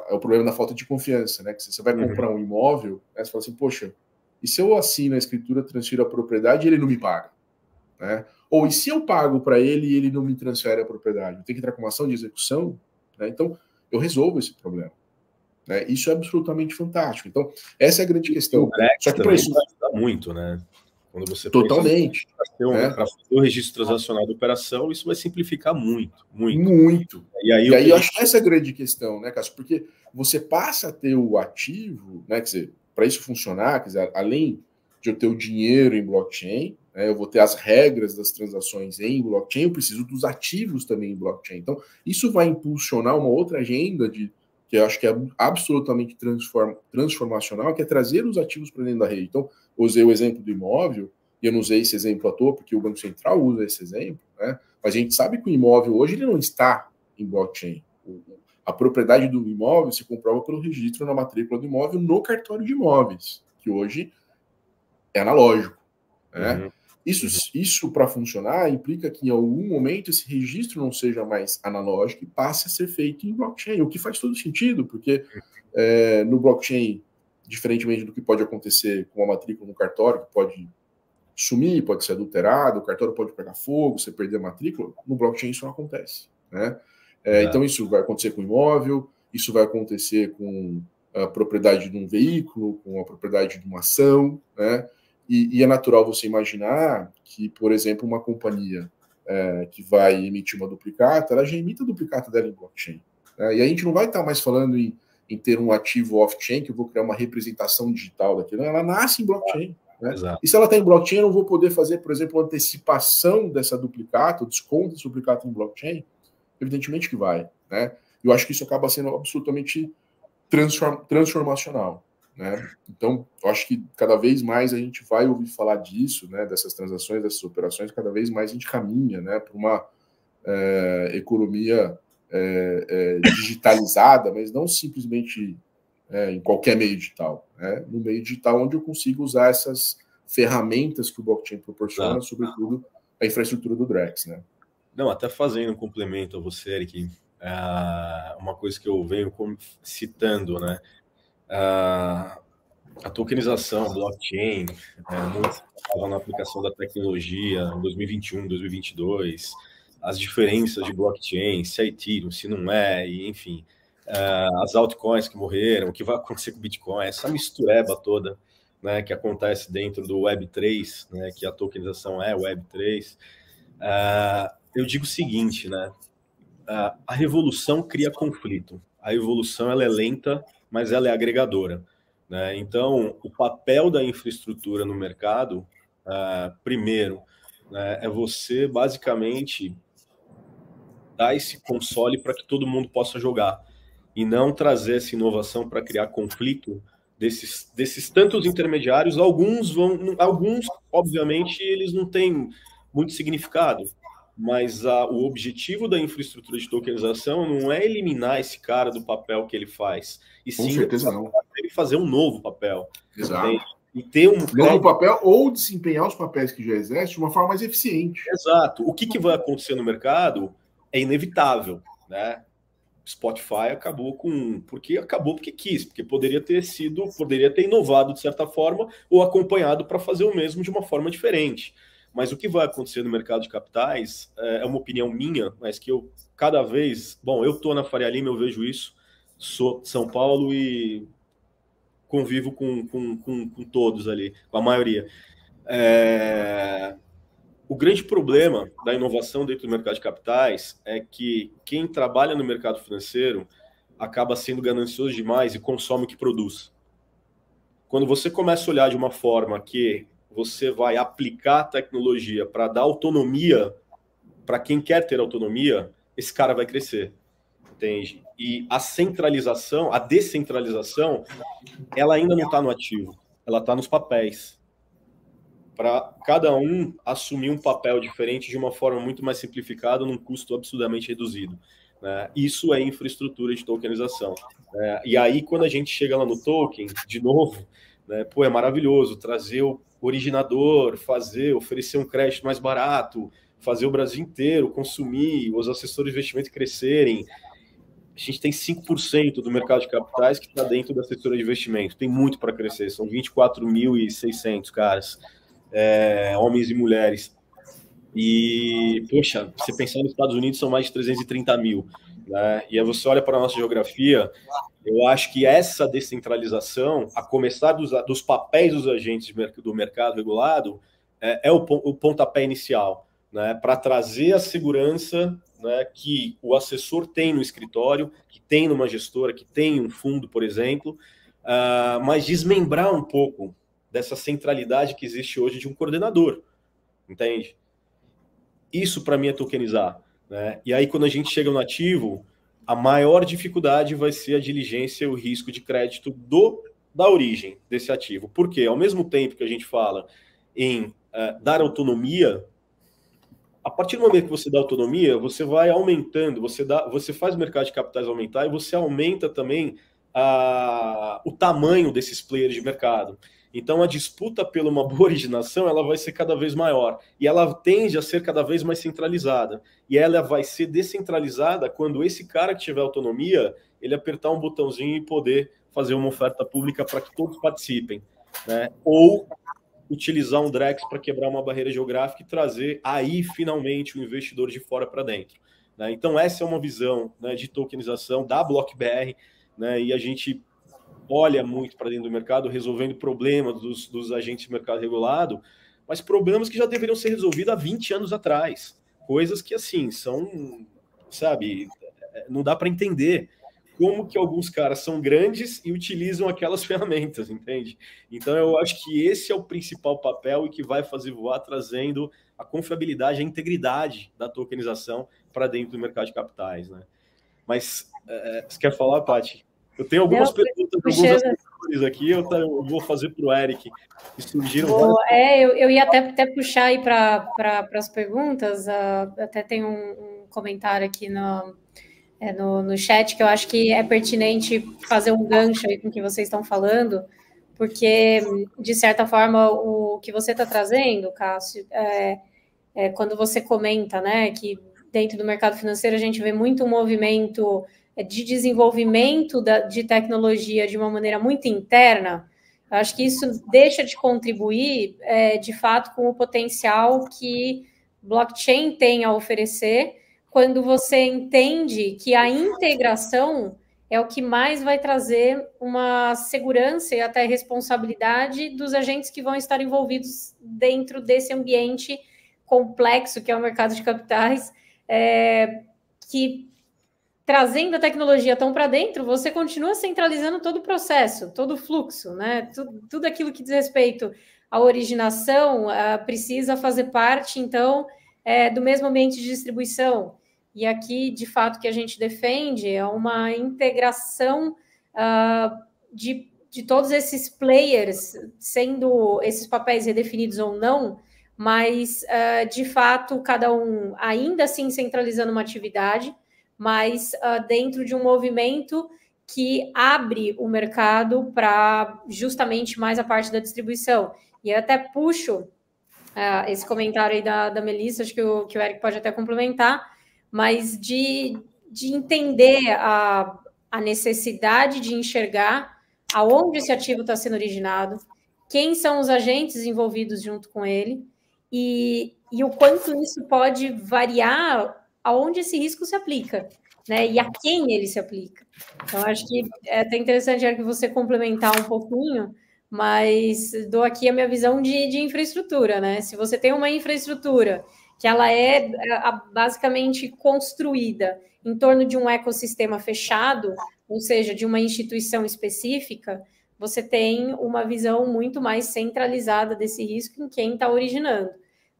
é o problema da falta de confiança, né, que você vai comprar um imóvel, né, você fala assim, poxa, e se eu assino a escritura, transfiro a propriedade e ele não me paga? Né? Ou e se eu pago para ele e ele não me transfere a propriedade? Eu tenho que entrar com uma ação de execução? Né? Então, eu resolvo esse problema. Né? Isso é absolutamente fantástico. Então, essa é a grande questão. O Drex só que para isso ajuda muito, né? Quando você totalmente para fazer o registro transacional da operação, isso vai simplificar muito. E aí eu acho que essa é a grande questão, né, Cássio? Porque você passa a ter o ativo, né? Quer dizer, para isso funcionar, quer dizer, além de eu ter o dinheiro em blockchain, né, eu vou ter as regras das transações em blockchain, eu preciso dos ativos também em blockchain. Então, isso vai impulsionar uma outra agenda que eu acho que é absolutamente transformacional, que é trazer os ativos para dentro da rede. Então, usei o exemplo do imóvel, e eu não usei esse exemplo à toa, porque o Banco Central usa esse exemplo, né? Mas a gente sabe que o imóvel hoje ele não está em blockchain. A propriedade do imóvel se comprova pelo registro na matrícula do imóvel no cartório de imóveis, que hoje é analógico, né? Uhum. Isso para funcionar, implica que em algum momento esse registro não seja mais analógico e passe a ser feito em blockchain, o que faz todo sentido, porque no blockchain, diferentemente do que pode acontecer com a matrícula no cartório, que pode sumir, pode ser adulterado, o cartório pode pegar fogo, você perder a matrícula, no blockchain isso não acontece, né? Então isso vai acontecer com o imóvel, isso vai acontecer com a propriedade de um veículo, com a propriedade de uma ação, né? E é natural você imaginar que, por exemplo, uma companhia que vai emitir uma duplicata, ela já emite a duplicata dela em blockchain. Né? E a gente não vai estar mais falando em ter um ativo off-chain, que eu vou criar uma representação digital daquilo. Ela nasce em blockchain. Né? E se ela está em blockchain, eu não vou poder fazer, por exemplo, antecipação dessa duplicata, o desconto dessa duplicata em blockchain? Evidentemente que vai. Né? Eu acho que isso acaba sendo absolutamente transformacional. Né? Então, eu acho que cada vez mais a gente vai ouvir falar disso, né, dessas transações, dessas operações, cada vez mais a gente caminha, né, para uma economia digitalizada, mas não simplesmente em qualquer meio digital, né? No meio digital onde eu consigo usar essas ferramentas que o blockchain proporciona, sobretudo a infraestrutura do Drex. Né? Não, até fazendo um complemento a você, Eric, uma coisa que eu venho citando, né? A tokenização, blockchain, muito na aplicação da tecnologia em 2021, 2022, as diferenças de blockchain, se é Ethereum, se não é, e, enfim, as altcoins que morreram, o que vai acontecer com o Bitcoin, essa mistureba toda, né, que acontece dentro do Web3, né, que a tokenização é Web3, eu digo o seguinte, né, a revolução cria conflito, a evolução ela é lenta, mas ela é agregadora. Né? Então, o papel da infraestrutura no mercado, primeiro, né, é você basicamente dar esse console para que todo mundo possa jogar e não trazer essa inovação para criar conflito desses tantos intermediários. Alguns, obviamente, eles não têm muito significado, mas o objetivo da infraestrutura de tokenização não é eliminar esse cara do papel que ele faz, e sim ele fazer um novo papel. Exato. E ter um novo papel ou desempenhar os papéis que já existem de uma forma mais eficiente. Exato. O que vai acontecer no mercado é inevitável, né? Spotify acabou porque quis, porque poderia ter inovado de certa forma ou acompanhado para fazer o mesmo de uma forma diferente. Mas o que vai acontecer no mercado de capitais é uma opinião minha, mas que eu cada vez... Bom, eu estou na Faria Lima, eu vejo isso, sou de São Paulo e convivo com todos ali, com a maioria. O grande problema da inovação dentro do mercado de capitais é que quem trabalha no mercado financeiro acaba sendo ganancioso demais e consome o que produz. Quando você começa a olhar de uma forma que você vai aplicar a tecnologia para dar autonomia para quem quer ter autonomia, esse cara vai crescer, entende? E a descentralização, ela ainda não está no ativo, ela está nos papéis. Para cada um assumir um papel diferente de uma forma muito mais simplificada, num custo absurdamente reduzido. Né? Isso é infraestrutura de tokenização. E aí, quando a gente chega lá no token, de novo, né, é maravilhoso trazer o originador, oferecer um crédito mais barato, fazer o Brasil inteiro consumir, os assessores de investimento crescerem. A gente tem 5% do mercado de capitais que está dentro da assessoria de investimento. Tem muito para crescer, são 24.600 caras. Homens e mulheres. E, poxa, você pensar nos Estados Unidos, são mais de 330 mil. Né? E aí você olha para a nossa geografia, eu acho que essa descentralização, a começar dos papéis dos agentes do mercado regulado, é o pontapé inicial, né? Para trazer a segurança, né, que o assessor tem no escritório, que tem numa gestora, que tem um fundo, por exemplo, mas desmembrar um pouco dessa centralidade que existe hoje de um coordenador, entende? Isso, para mim, é tokenizar. Né? E aí, quando a gente chega no ativo, a maior dificuldade vai ser a diligência e o risco de crédito da origem desse ativo. Por quê? Ao mesmo tempo que a gente fala em dar autonomia, a partir do momento que você dá autonomia, você vai aumentando, você faz o mercado de capitais aumentar e você aumenta também o tamanho desses players de mercado. Então, a disputa pela uma boa originação, ela vai ser cada vez maior. E ela tende a ser cada vez mais centralizada. E ela vai ser descentralizada quando esse cara que tiver autonomia, ele apertar um botãozinho e poder fazer uma oferta pública para que todos participem, né? Ou utilizar um Drex para quebrar uma barreira geográfica e trazer aí, finalmente, o investidor de fora para dentro, né? Então, essa é uma visão, né, de tokenização da BlockBR, né? E a gente olha muito para dentro do mercado, resolvendo problemas dos agentes de mercado regulado, mas problemas que já deveriam ser resolvidos há 20 anos atrás. Coisas que, assim, são, sabe, não dá para entender como que alguns caras são grandes e utilizam aquelas ferramentas, entende? Então, eu acho que esse é o principal papel e que vai fazer voar, trazendo a confiabilidade, a integridade da tokenização para dentro do mercado de capitais, né? Mas, você quer falar, Paty? Eu tenho algumas perguntas de alguns assessores aqui, eu vou fazer para o Eric, que surgiram várias... eu ia até puxar aí para as perguntas, até tem um comentário aqui no chat que eu acho que é pertinente fazer um gancho aí com o que vocês estão falando, porque, de certa forma, o que você está trazendo, Cássio, quando você comenta, né, que dentro do mercado financeiro a gente vê muito um movimento de desenvolvimento de tecnologia de uma maneira muito interna, eu acho que isso deixa de contribuir, de fato, com o potencial que blockchain tem a oferecer, quando você entende que a integração é o que mais vai trazer uma segurança e até responsabilidade dos agentes que vão estar envolvidos dentro desse ambiente complexo que é o mercado de capitais, que trazendo a tecnologia tão para dentro, você continua centralizando todo o processo, todo o fluxo, né? Tudo aquilo que diz respeito à originação precisa fazer parte, então, do mesmo ambiente de distribuição. E aqui, de fato, o que a gente defende é uma integração de todos esses players, sendo esses papéis redefinidos ou não, mas, de fato, cada um ainda assim centralizando uma atividade, mas dentro de um movimento que abre o mercado para justamente mais a parte da distribuição. E eu até puxo esse comentário aí da Melissa, acho que o Eric pode até complementar, mas de entender a necessidade de enxergar aonde esse ativo está sendo originado, quem são os agentes envolvidos junto com ele, e o quanto isso pode variar aonde esse risco se aplica, né? E a quem ele se aplica. Então, acho que é até interessante, Eric, você complementar um pouquinho, mas dou aqui a minha visão de infraestrutura, né? Se você tem uma infraestrutura que ela é basicamente construída em torno de um ecossistema fechado, ou seja, de uma instituição específica, você tem uma visão muito mais centralizada desse risco em quem está originando.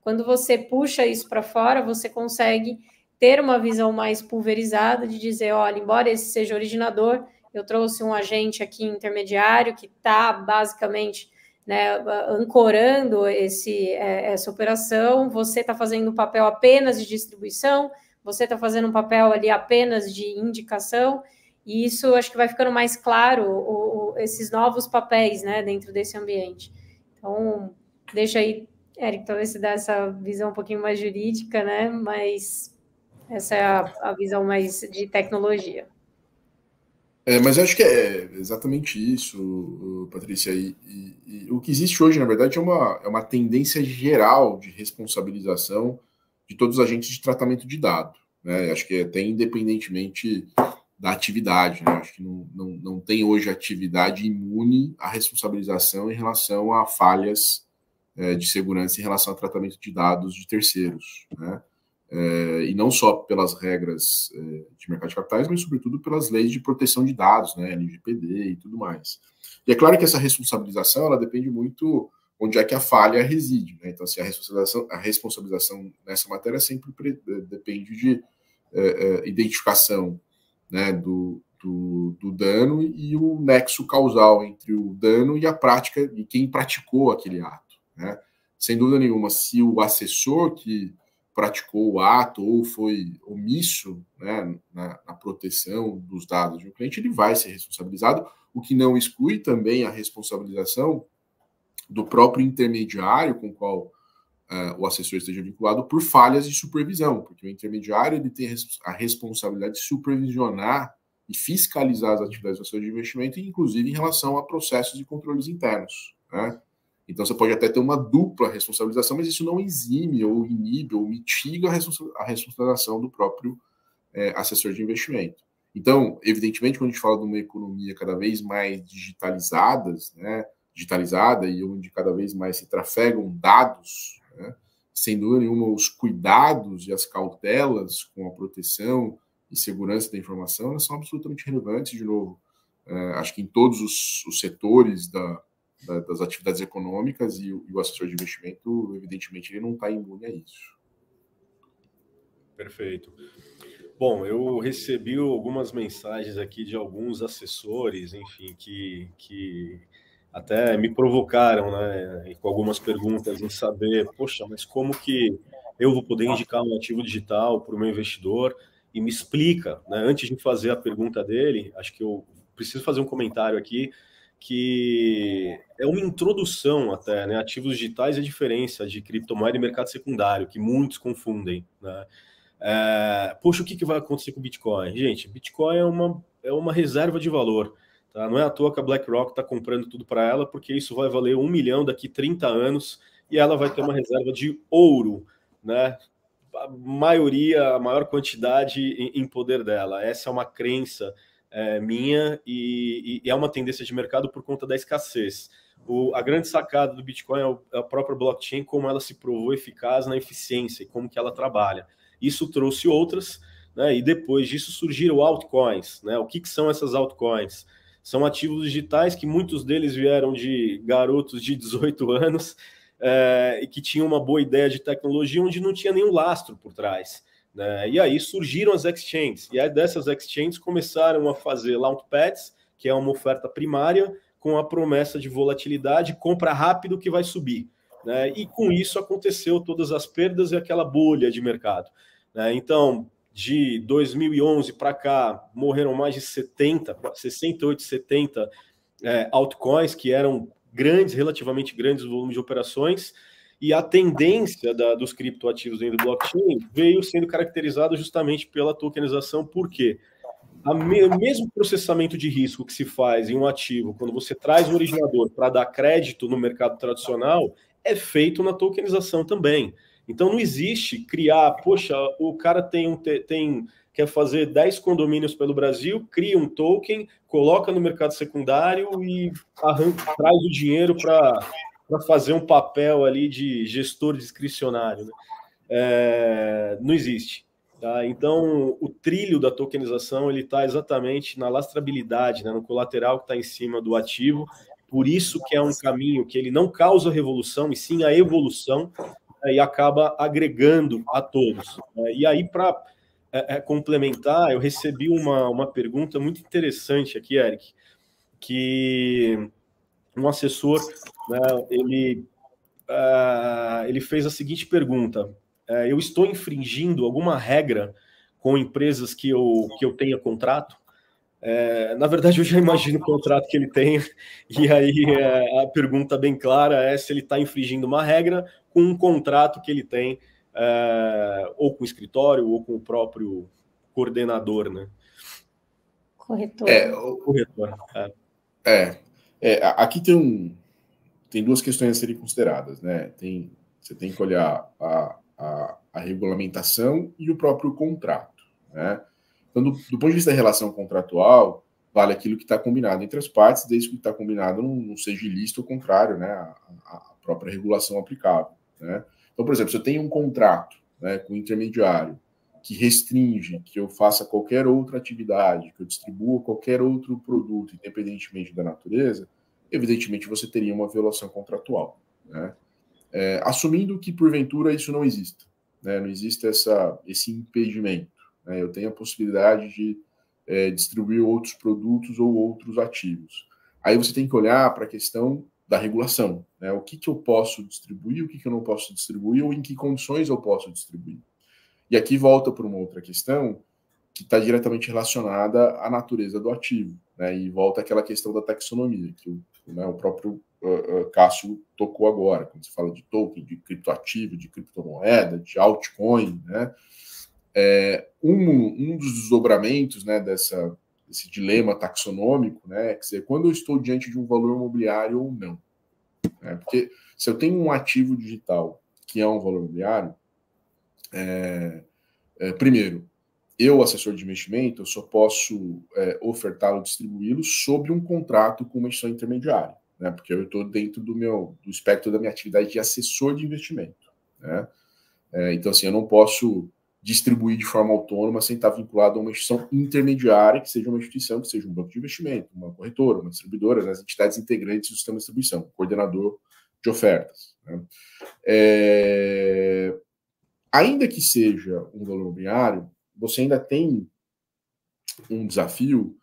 Quando você puxa isso para fora, você consegue ter uma visão mais pulverizada de dizer, olha, embora esse seja originador, eu trouxe um agente aqui intermediário que está basicamente, né, ancorando essa operação, você está fazendo um papel apenas de distribuição, você está fazendo um papel ali apenas de indicação, e isso acho que vai ficando mais claro, esses novos papéis, né, dentro desse ambiente. Então, deixa aí, Eric, talvez você dê essa visão um pouquinho mais jurídica, né, mas essa é a visão mais de tecnologia. Mas eu acho que é exatamente isso, Patrícia. E o que existe hoje, na verdade, é uma tendência geral de responsabilização de todos os agentes de tratamento de dado, né? Acho que até independentemente da atividade, né? Acho que não tem hoje atividade imune à responsabilização em relação a falhas de segurança em relação ao tratamento de dados de terceiros, né? E não só pelas regras de mercado de capitais, mas sobretudo pelas leis de proteção de dados, né, LGPD e tudo mais. E é claro que essa responsabilização ela depende muito onde é que a falha reside, né? Então, assim, a responsabilização nessa matéria sempre depende de identificação, né, do dano e o nexo causal entre o dano e a prática de quem praticou aquele ato, né? Sem dúvida nenhuma, se o assessor que praticou o ato ou foi omisso, né, na proteção dos dados de um cliente, ele vai ser responsabilizado, o que não exclui também a responsabilização do próprio intermediário com o qual o assessor esteja vinculado por falhas de supervisão, porque o intermediário ele tem a responsabilidade de supervisionar e fiscalizar as atividades do assessor de investimento, inclusive em relação a processos e controles internos, né? Então, você pode até ter uma dupla responsabilização, mas isso não exime ou inibe ou mitiga a responsabilização do próprio assessor de investimento. Então, evidentemente, quando a gente fala de uma economia cada vez mais digitalizada e onde cada vez mais se trafegam dados, né, sem dúvida nenhuma, os cuidados e as cautelas com a proteção e segurança da informação, elas são absolutamente relevantes, de novo. Acho que em todos os setores das atividades econômicas e o assessor de investimento, evidentemente, ele não está imune a isso. Perfeito. Bom, eu recebi algumas mensagens aqui de alguns assessores, enfim, que até me provocaram, né, com algumas perguntas em saber, poxa, mas como que eu vou poder indicar um ativo digital para o meu investidor? E me explica, né, antes de fazer a pergunta dele, acho que eu preciso fazer um comentário aqui, que é uma introdução até, né? Ativos digitais e a diferença de criptomoeda e mercado secundário, que muitos confundem, né? Poxa, o que vai acontecer com o Bitcoin? Gente, Bitcoin é uma reserva de valor, tá? Não é à toa que a BlackRock está comprando tudo para ela, porque isso vai valer 1 milhão daqui 30 anos e ela vai ter uma reserva de ouro, né? A maior quantidade em poder dela. Essa é uma crença minha e é uma tendência de mercado por conta da escassez. A grande sacada do Bitcoin é a própria blockchain, como ela se provou eficaz na eficiência e como que ela trabalha. Isso trouxe outras, né, e depois disso surgiram altcoins, né? O que são essas altcoins? São ativos digitais que muitos deles vieram de garotos de 18 anos e que tinham uma boa ideia de tecnologia onde não tinha nenhum lastro por trás. E aí surgiram as exchanges, e aí dessas exchanges começaram a fazer launchpads, que é uma oferta primária, com a promessa de volatilidade, compra rápido que vai subir. E com isso aconteceu todas as perdas e aquela bolha de mercado. Então, de 2011 para cá, morreram mais de 68, 70 altcoins, que eram relativamente grandes volumes de operações, e a tendência dos criptoativos dentro do blockchain veio sendo caracterizada justamente pela tokenização. Por quê? O mesmo processamento de risco que se faz em um ativo, quando você traz um originador para dar crédito no mercado tradicional, é feito na tokenização também. Então, não existe criar, poxa, o cara quer fazer 10 condomínios pelo Brasil, cria um token, coloca no mercado secundário e traz o dinheiro para fazer um papel ali de gestor discricionário, né? Não existe. Tá? Então, o trilho da tokenização ele está exatamente na lastreabilidade, né, no colateral que está em cima do ativo. Por isso que é um caminho que ele não causa revolução, e sim a evolução, e acaba agregando a todos. E aí, para complementar, eu recebi uma pergunta muito interessante aqui, Eric, que um assessor, né, ele fez a seguinte pergunta: eu estou infringindo alguma regra com empresas que eu tenha contrato? Na verdade, eu já imagino o contrato que ele tem, e aí a pergunta bem clara é se ele está infringindo uma regra com um contrato que ele tem, ou com o escritório, ou com o próprio coordenador, né? Corretor. Corretor. Aqui tem duas questões a serem consideradas, né? Você tem que olhar a regulamentação e o próprio contrato, né? Então, do ponto de vista da relação contratual, vale aquilo que está combinado entre as partes, desde que o que está combinado não seja ilícito ou contrário, né, à própria regulação aplicável, né? Então, por exemplo, se eu tenho um contrato, né, com o intermediário que restringe que eu faça qualquer outra atividade, que eu distribua qualquer outro produto, independentemente da natureza, evidentemente você teria uma violação contratual, né? Assumindo que, porventura, isso não exista, né? Não existe esse impedimento, né? Eu tenho a possibilidade de distribuir outros produtos ou outros ativos. Aí você tem que olhar para a questão da regulação, né? O que eu posso distribuir, o que eu não posso distribuir, ou em que condições eu posso distribuir. E aqui volta para uma outra questão que está diretamente relacionada à natureza do ativo, né? E volta àquela questão da taxonomia, que o próprio Cássio tocou agora, quando se fala de token, de criptoativo, de criptomoeda, de altcoin, né? Um dos desdobramentos, né, desse dilema taxonômico, né, quer dizer, quando eu estou diante de um valor imobiliário ou não. Né? Porque se eu tenho um ativo digital que é um valor imobiliário, primeiro, eu, assessor de investimento, eu só posso ofertá-lo, distribuí-lo sobre um contrato com uma instituição intermediária, né? Porque eu estou dentro do espectro da minha atividade de assessor de investimento, né? Então, assim, eu não posso distribuir de forma autônoma sem estar vinculado a uma instituição intermediária, que seja uma instituição, que seja um banco de investimento, uma corretora, uma distribuidora, né? As entidades integrantes do sistema de distribuição, coordenador de ofertas, né? Ainda que seja um valor imobiliário, você ainda tem um desafio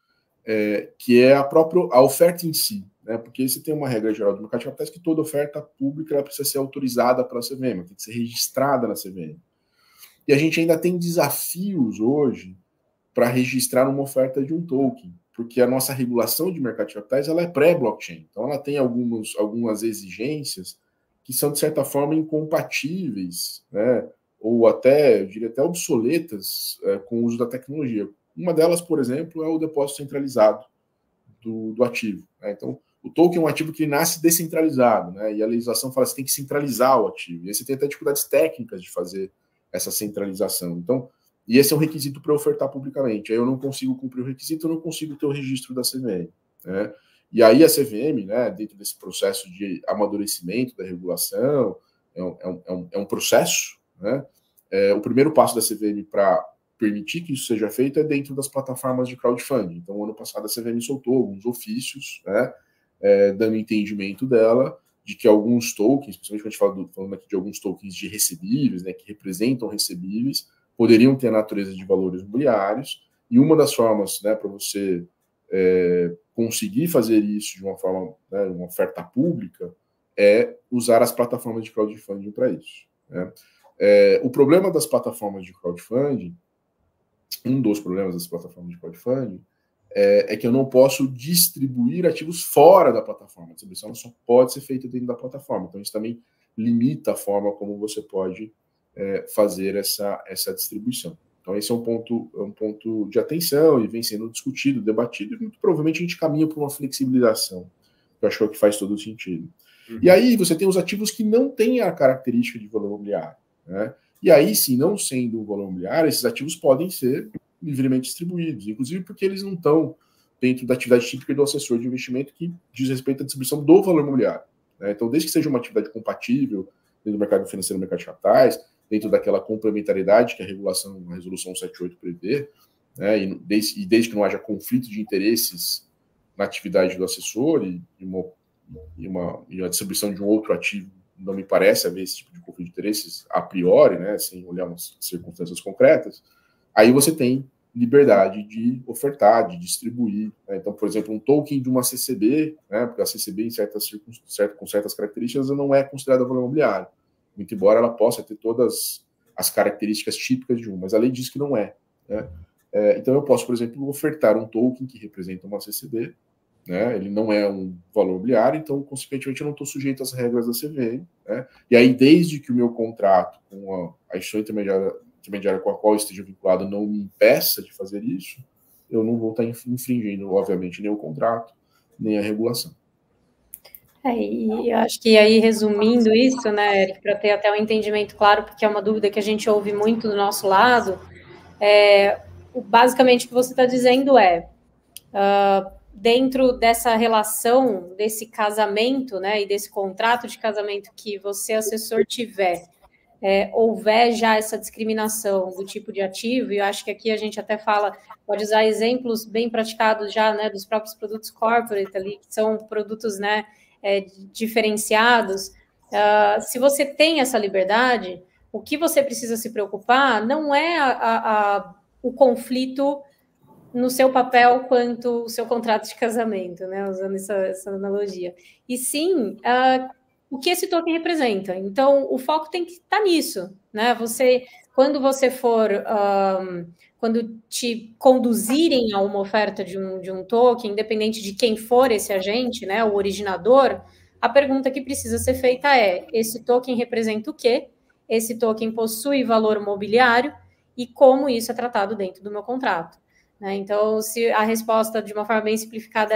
que é a oferta em si, né? Porque você tem uma regra geral do mercado de capitais que toda oferta pública ela precisa ser autorizada pela CVM, tem que ser registrada na CVM. E a gente ainda tem desafios hoje para registrar uma oferta de um token, porque a nossa regulação de mercado de capitais ela é pré-blockchain, então ela tem algumas exigências que são, de certa forma, incompatíveis, né? Ou até, eu diria até obsoletas com o uso da tecnologia. Uma delas, por exemplo, é o depósito centralizado do ativo, né? Então, o token é um ativo que nasce descentralizado, né? E a legislação fala que você tem que centralizar o ativo. E aí você tem até dificuldades técnicas de fazer essa centralização. Então, e esse é um requisito para ofertar publicamente. Aí eu não consigo cumprir o requisito, eu não consigo ter o registro da CVM, né? E aí a CVM, né, dentro desse processo de amadurecimento da regulação, é um processo, né? O primeiro passo da CVM para permitir que isso seja feito é dentro das plataformas de crowdfunding. Então, ano passado a CVM soltou alguns ofícios, né, dando entendimento dela de que alguns tokens, principalmente quando a gente falando aqui de alguns tokens de recebíveis, né, que representam recebíveis, poderiam ter a natureza de valores imobiliários, e uma das formas, né, para você conseguir fazer isso de uma forma, né, uma oferta pública, é usar as plataformas de crowdfunding para isso, né? O problema das plataformas de crowdfunding, um dos problemas das plataformas de crowdfunding, é que eu não posso distribuir ativos fora da plataforma. A distribuição só pode ser feita dentro da plataforma. Então, isso também limita a forma como você pode fazer essa distribuição. Então, esse é um ponto de atenção e vem sendo discutido, debatido, e muito provavelmente a gente caminha para uma flexibilização, que eu acho que é o que faz todo sentido. Uhum. E aí você tem os ativos que não têm a característica de valor imobiliário, né? E aí, sim, não sendo um valor imobiliário, esses ativos podem ser livremente distribuídos, inclusive porque eles não estão dentro da atividade típica do assessor de investimento que diz respeito à distribuição do valor imobiliário, né? Então, desde que seja uma atividade compatível dentro do mercado financeiro e mercado de capitais, dentro daquela complementariedade que a resolução 78 prevê, né? E desde que não haja conflito de interesses na atividade do assessor e a distribuição de um outro ativo não me parece haver esse tipo de conflito de interesses a priori, né, sem olhar umas circunstâncias concretas, aí você tem liberdade de ofertar, de distribuir, né? Então, por exemplo, um token de uma CCB, né, porque a CCB, com certas características, não é considerada valor imobiliário, muito embora ela possa ter todas as características típicas de uma, mas a lei diz que não é, né? Então, eu posso, por exemplo, ofertar um token que representa uma CCB, né? Ele não é um valor imobiliário, então, consequentemente, eu não estou sujeito às regras da CVM, né? E aí, desde que o meu contrato com a instituição intermediária com a qual eu esteja vinculado não me impeça de fazer isso, eu não vou estar infringindo, obviamente, nem o contrato, nem a regulação. E eu acho que aí, resumindo isso, né, Eric, para ter até um entendimento claro, porque é uma dúvida que a gente ouve muito do nosso lado, basicamente o que você está dizendo dentro dessa relação, desse casamento, né, e desse contrato de casamento que você, assessor, tiver, houver já essa discriminação do tipo de ativo, e eu acho que aqui a gente até pode usar exemplos bem praticados já, né, dos próprios produtos corporate ali, que são produtos, né, diferenciados. Se você tem essa liberdade, o que você precisa se preocupar não é o conflito no seu papel quanto o seu contrato de casamento, né? Usando essa analogia. E sim, o que esse token representa. Então, o foco tem que estar nisso, né? Quando você for, quando te conduzirem a uma oferta de um token, independente de quem for esse agente, né? O originador, a pergunta que precisa ser feita é: esse token representa o quê? Esse token possui valor mobiliário e como isso é tratado dentro do meu contrato, né? Então, se a resposta de uma forma bem simplificada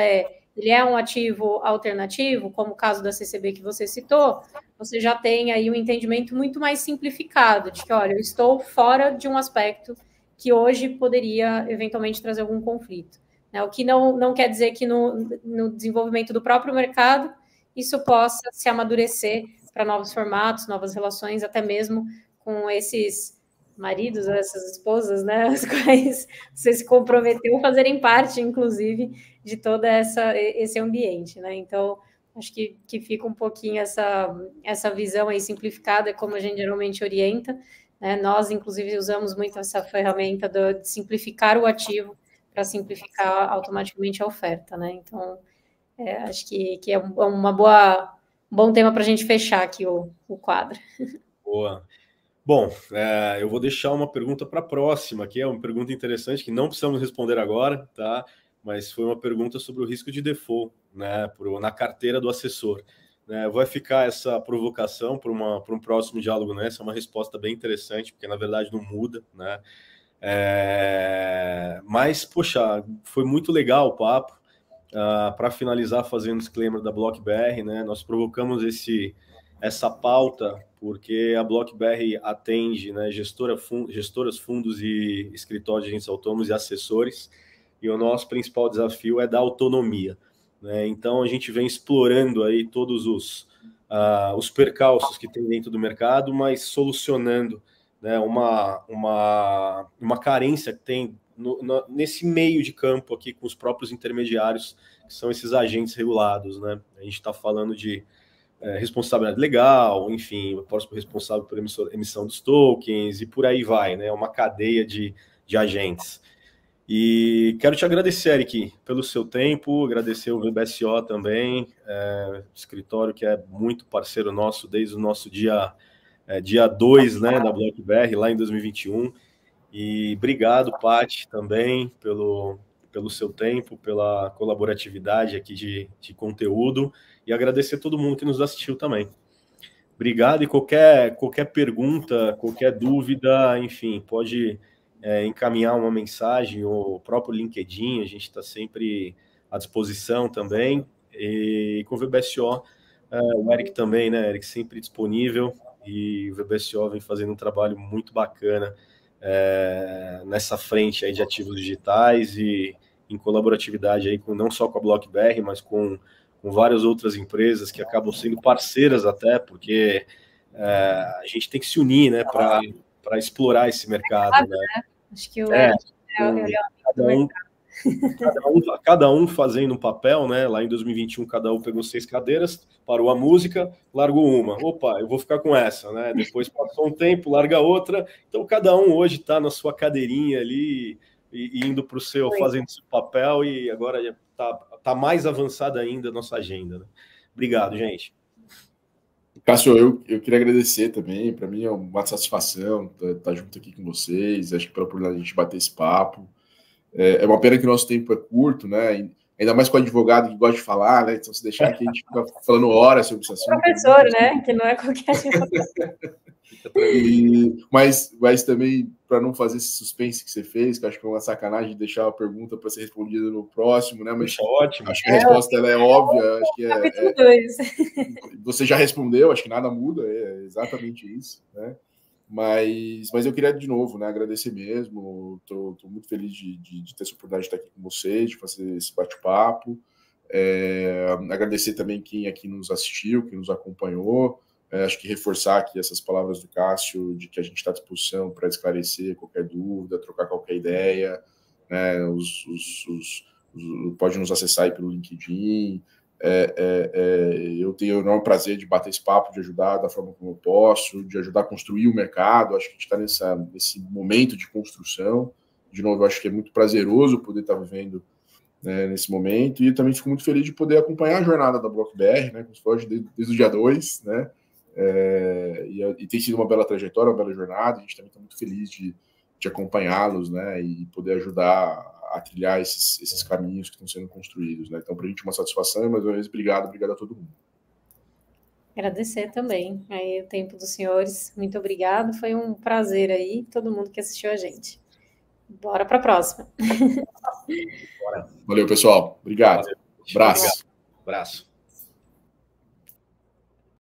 ele é um ativo alternativo, como o caso da CCB que você citou, você já tem aí um entendimento muito mais simplificado de que, olha, eu estou fora de um aspecto que hoje poderia eventualmente trazer algum conflito, né? O que não quer dizer que no desenvolvimento do próprio mercado isso possa se amadurecer para novos formatos, novas relações, até mesmo com esses maridos, essas esposas, né, as quais você se comprometeu a fazerem parte, inclusive, de todo esse ambiente, né? Então, acho que fica um pouquinho essa visão aí simplificada, como a gente geralmente orienta, né? Nós, inclusive, usamos muito essa ferramenta de simplificar o ativo para simplificar automaticamente a oferta, né? Então, acho que é um bom tema para a gente fechar aqui o quadro. Boa. Bom, eu vou deixar uma pergunta para a próxima, que é uma pergunta interessante, que não precisamos responder agora, tá? Mas foi uma pergunta sobre o risco de default, né? Na carteira do assessor. Vai ficar essa provocação para um próximo diálogo nessa, é uma resposta bem interessante, porque na verdade não muda, né? Mas, poxa, foi muito legal o papo. Para finalizar, fazendo disclaimer da BlockBR, né? Nós provocamos essa pauta porque a BlockBR atende, né, gestoras, fundos e escritórios de agentes autônomos e assessores, e o nosso principal desafio é dar autonomia, né? Então a gente vem explorando aí todos os percalços que tem dentro do mercado, mas solucionando, né, uma carência que tem nesse meio de campo aqui com os próprios intermediários, que são esses agentes regulados, né? A gente está falando de responsabilidade legal, enfim, o próximo responsável por emissão dos tokens e por aí vai, né? Uma cadeia de agentes. E quero te agradecer, Eric, pelo seu tempo, agradecer o VBSO também, escritório que é muito parceiro nosso desde o nosso dia 2, né, da BlockBR, lá em 2021. E obrigado, Paty, também pelo seu tempo, pela colaboratividade aqui de conteúdo, e agradecer a todo mundo que nos assistiu também. Obrigado, e qualquer pergunta, qualquer dúvida, enfim, pode encaminhar uma mensagem, ou o próprio LinkedIn, a gente está sempre à disposição também, e com o VBSO, o Eric também, né, Eric, sempre disponível, e o VBSO vem fazendo um trabalho muito bacana nessa frente aí de ativos digitais e em colaboratividade aí não só com a BlockBR, mas com várias outras empresas que acabam sendo parceiras até, porque a gente tem que se unir, né, para explorar esse mercado, né? Acho que o Eric cada um fazendo um papel, né? Lá em 2021, cada um pegou 6 cadeiras, parou a música, largou uma. Opa, eu vou ficar com essa, né? Depois passou um tempo, larga outra. Então, cada um hoje está na sua cadeirinha ali e indo para o seu, fazendo seu papel, e agora tá mais avançada ainda a nossa agenda, né? Obrigado, gente. Cássio, eu queria agradecer também. Para mim é uma satisfação estar junto aqui com vocês. Acho que pela oportunidade de a gente bater esse papo. É uma pena que o nosso tempo é curto, né? Ainda mais com o advogado que gosta de falar, né? Então, se deixar aqui, a gente fica falando horas sobre esse assunto. Professor, né? Que não é qualquer mas também, para não fazer esse suspense que você fez, que acho que é uma sacanagem deixar a pergunta para ser respondida no próximo, né? Mas ótimo. Acho que a resposta ela é óbvia. Acho que você já respondeu, acho que nada muda, é exatamente isso, né? Mas eu queria, de novo, né, agradecer mesmo. Estou muito feliz de ter essa oportunidade de estar aqui com vocês, de fazer esse bate-papo. Agradecer também quem aqui nos assistiu, quem nos acompanhou. Acho que reforçar aqui essas palavras do Cássio, de que a gente está à disposição para esclarecer qualquer dúvida, trocar qualquer ideia, né? Pode nos acessar aí pelo LinkedIn. Eu tenho o enorme prazer de bater esse papo, de ajudar da forma como eu posso, de ajudar a construir o mercado. Acho que a gente está nesse momento de construção, de novo, eu acho que é muito prazeroso poder estar vivendo, né, nesse momento, e também fico muito feliz de poder acompanhar a jornada da BlockBR, né, como se fosse desde o dia 2, né, e tem sido uma bela trajetória, uma bela jornada. A gente também está muito feliz de acompanhá-los, né, e poder ajudar a trilhar esses caminhos que estão sendo construídos, né. Então, para a gente é uma satisfação, e mais uma vez, obrigado a todo mundo. Agradecer também aí o tempo dos senhores, muito obrigado, foi um prazer aí, todo mundo que assistiu a gente. Bora para a próxima. Valeu, pessoal. Obrigado. Valeu. Abraço. Abraço.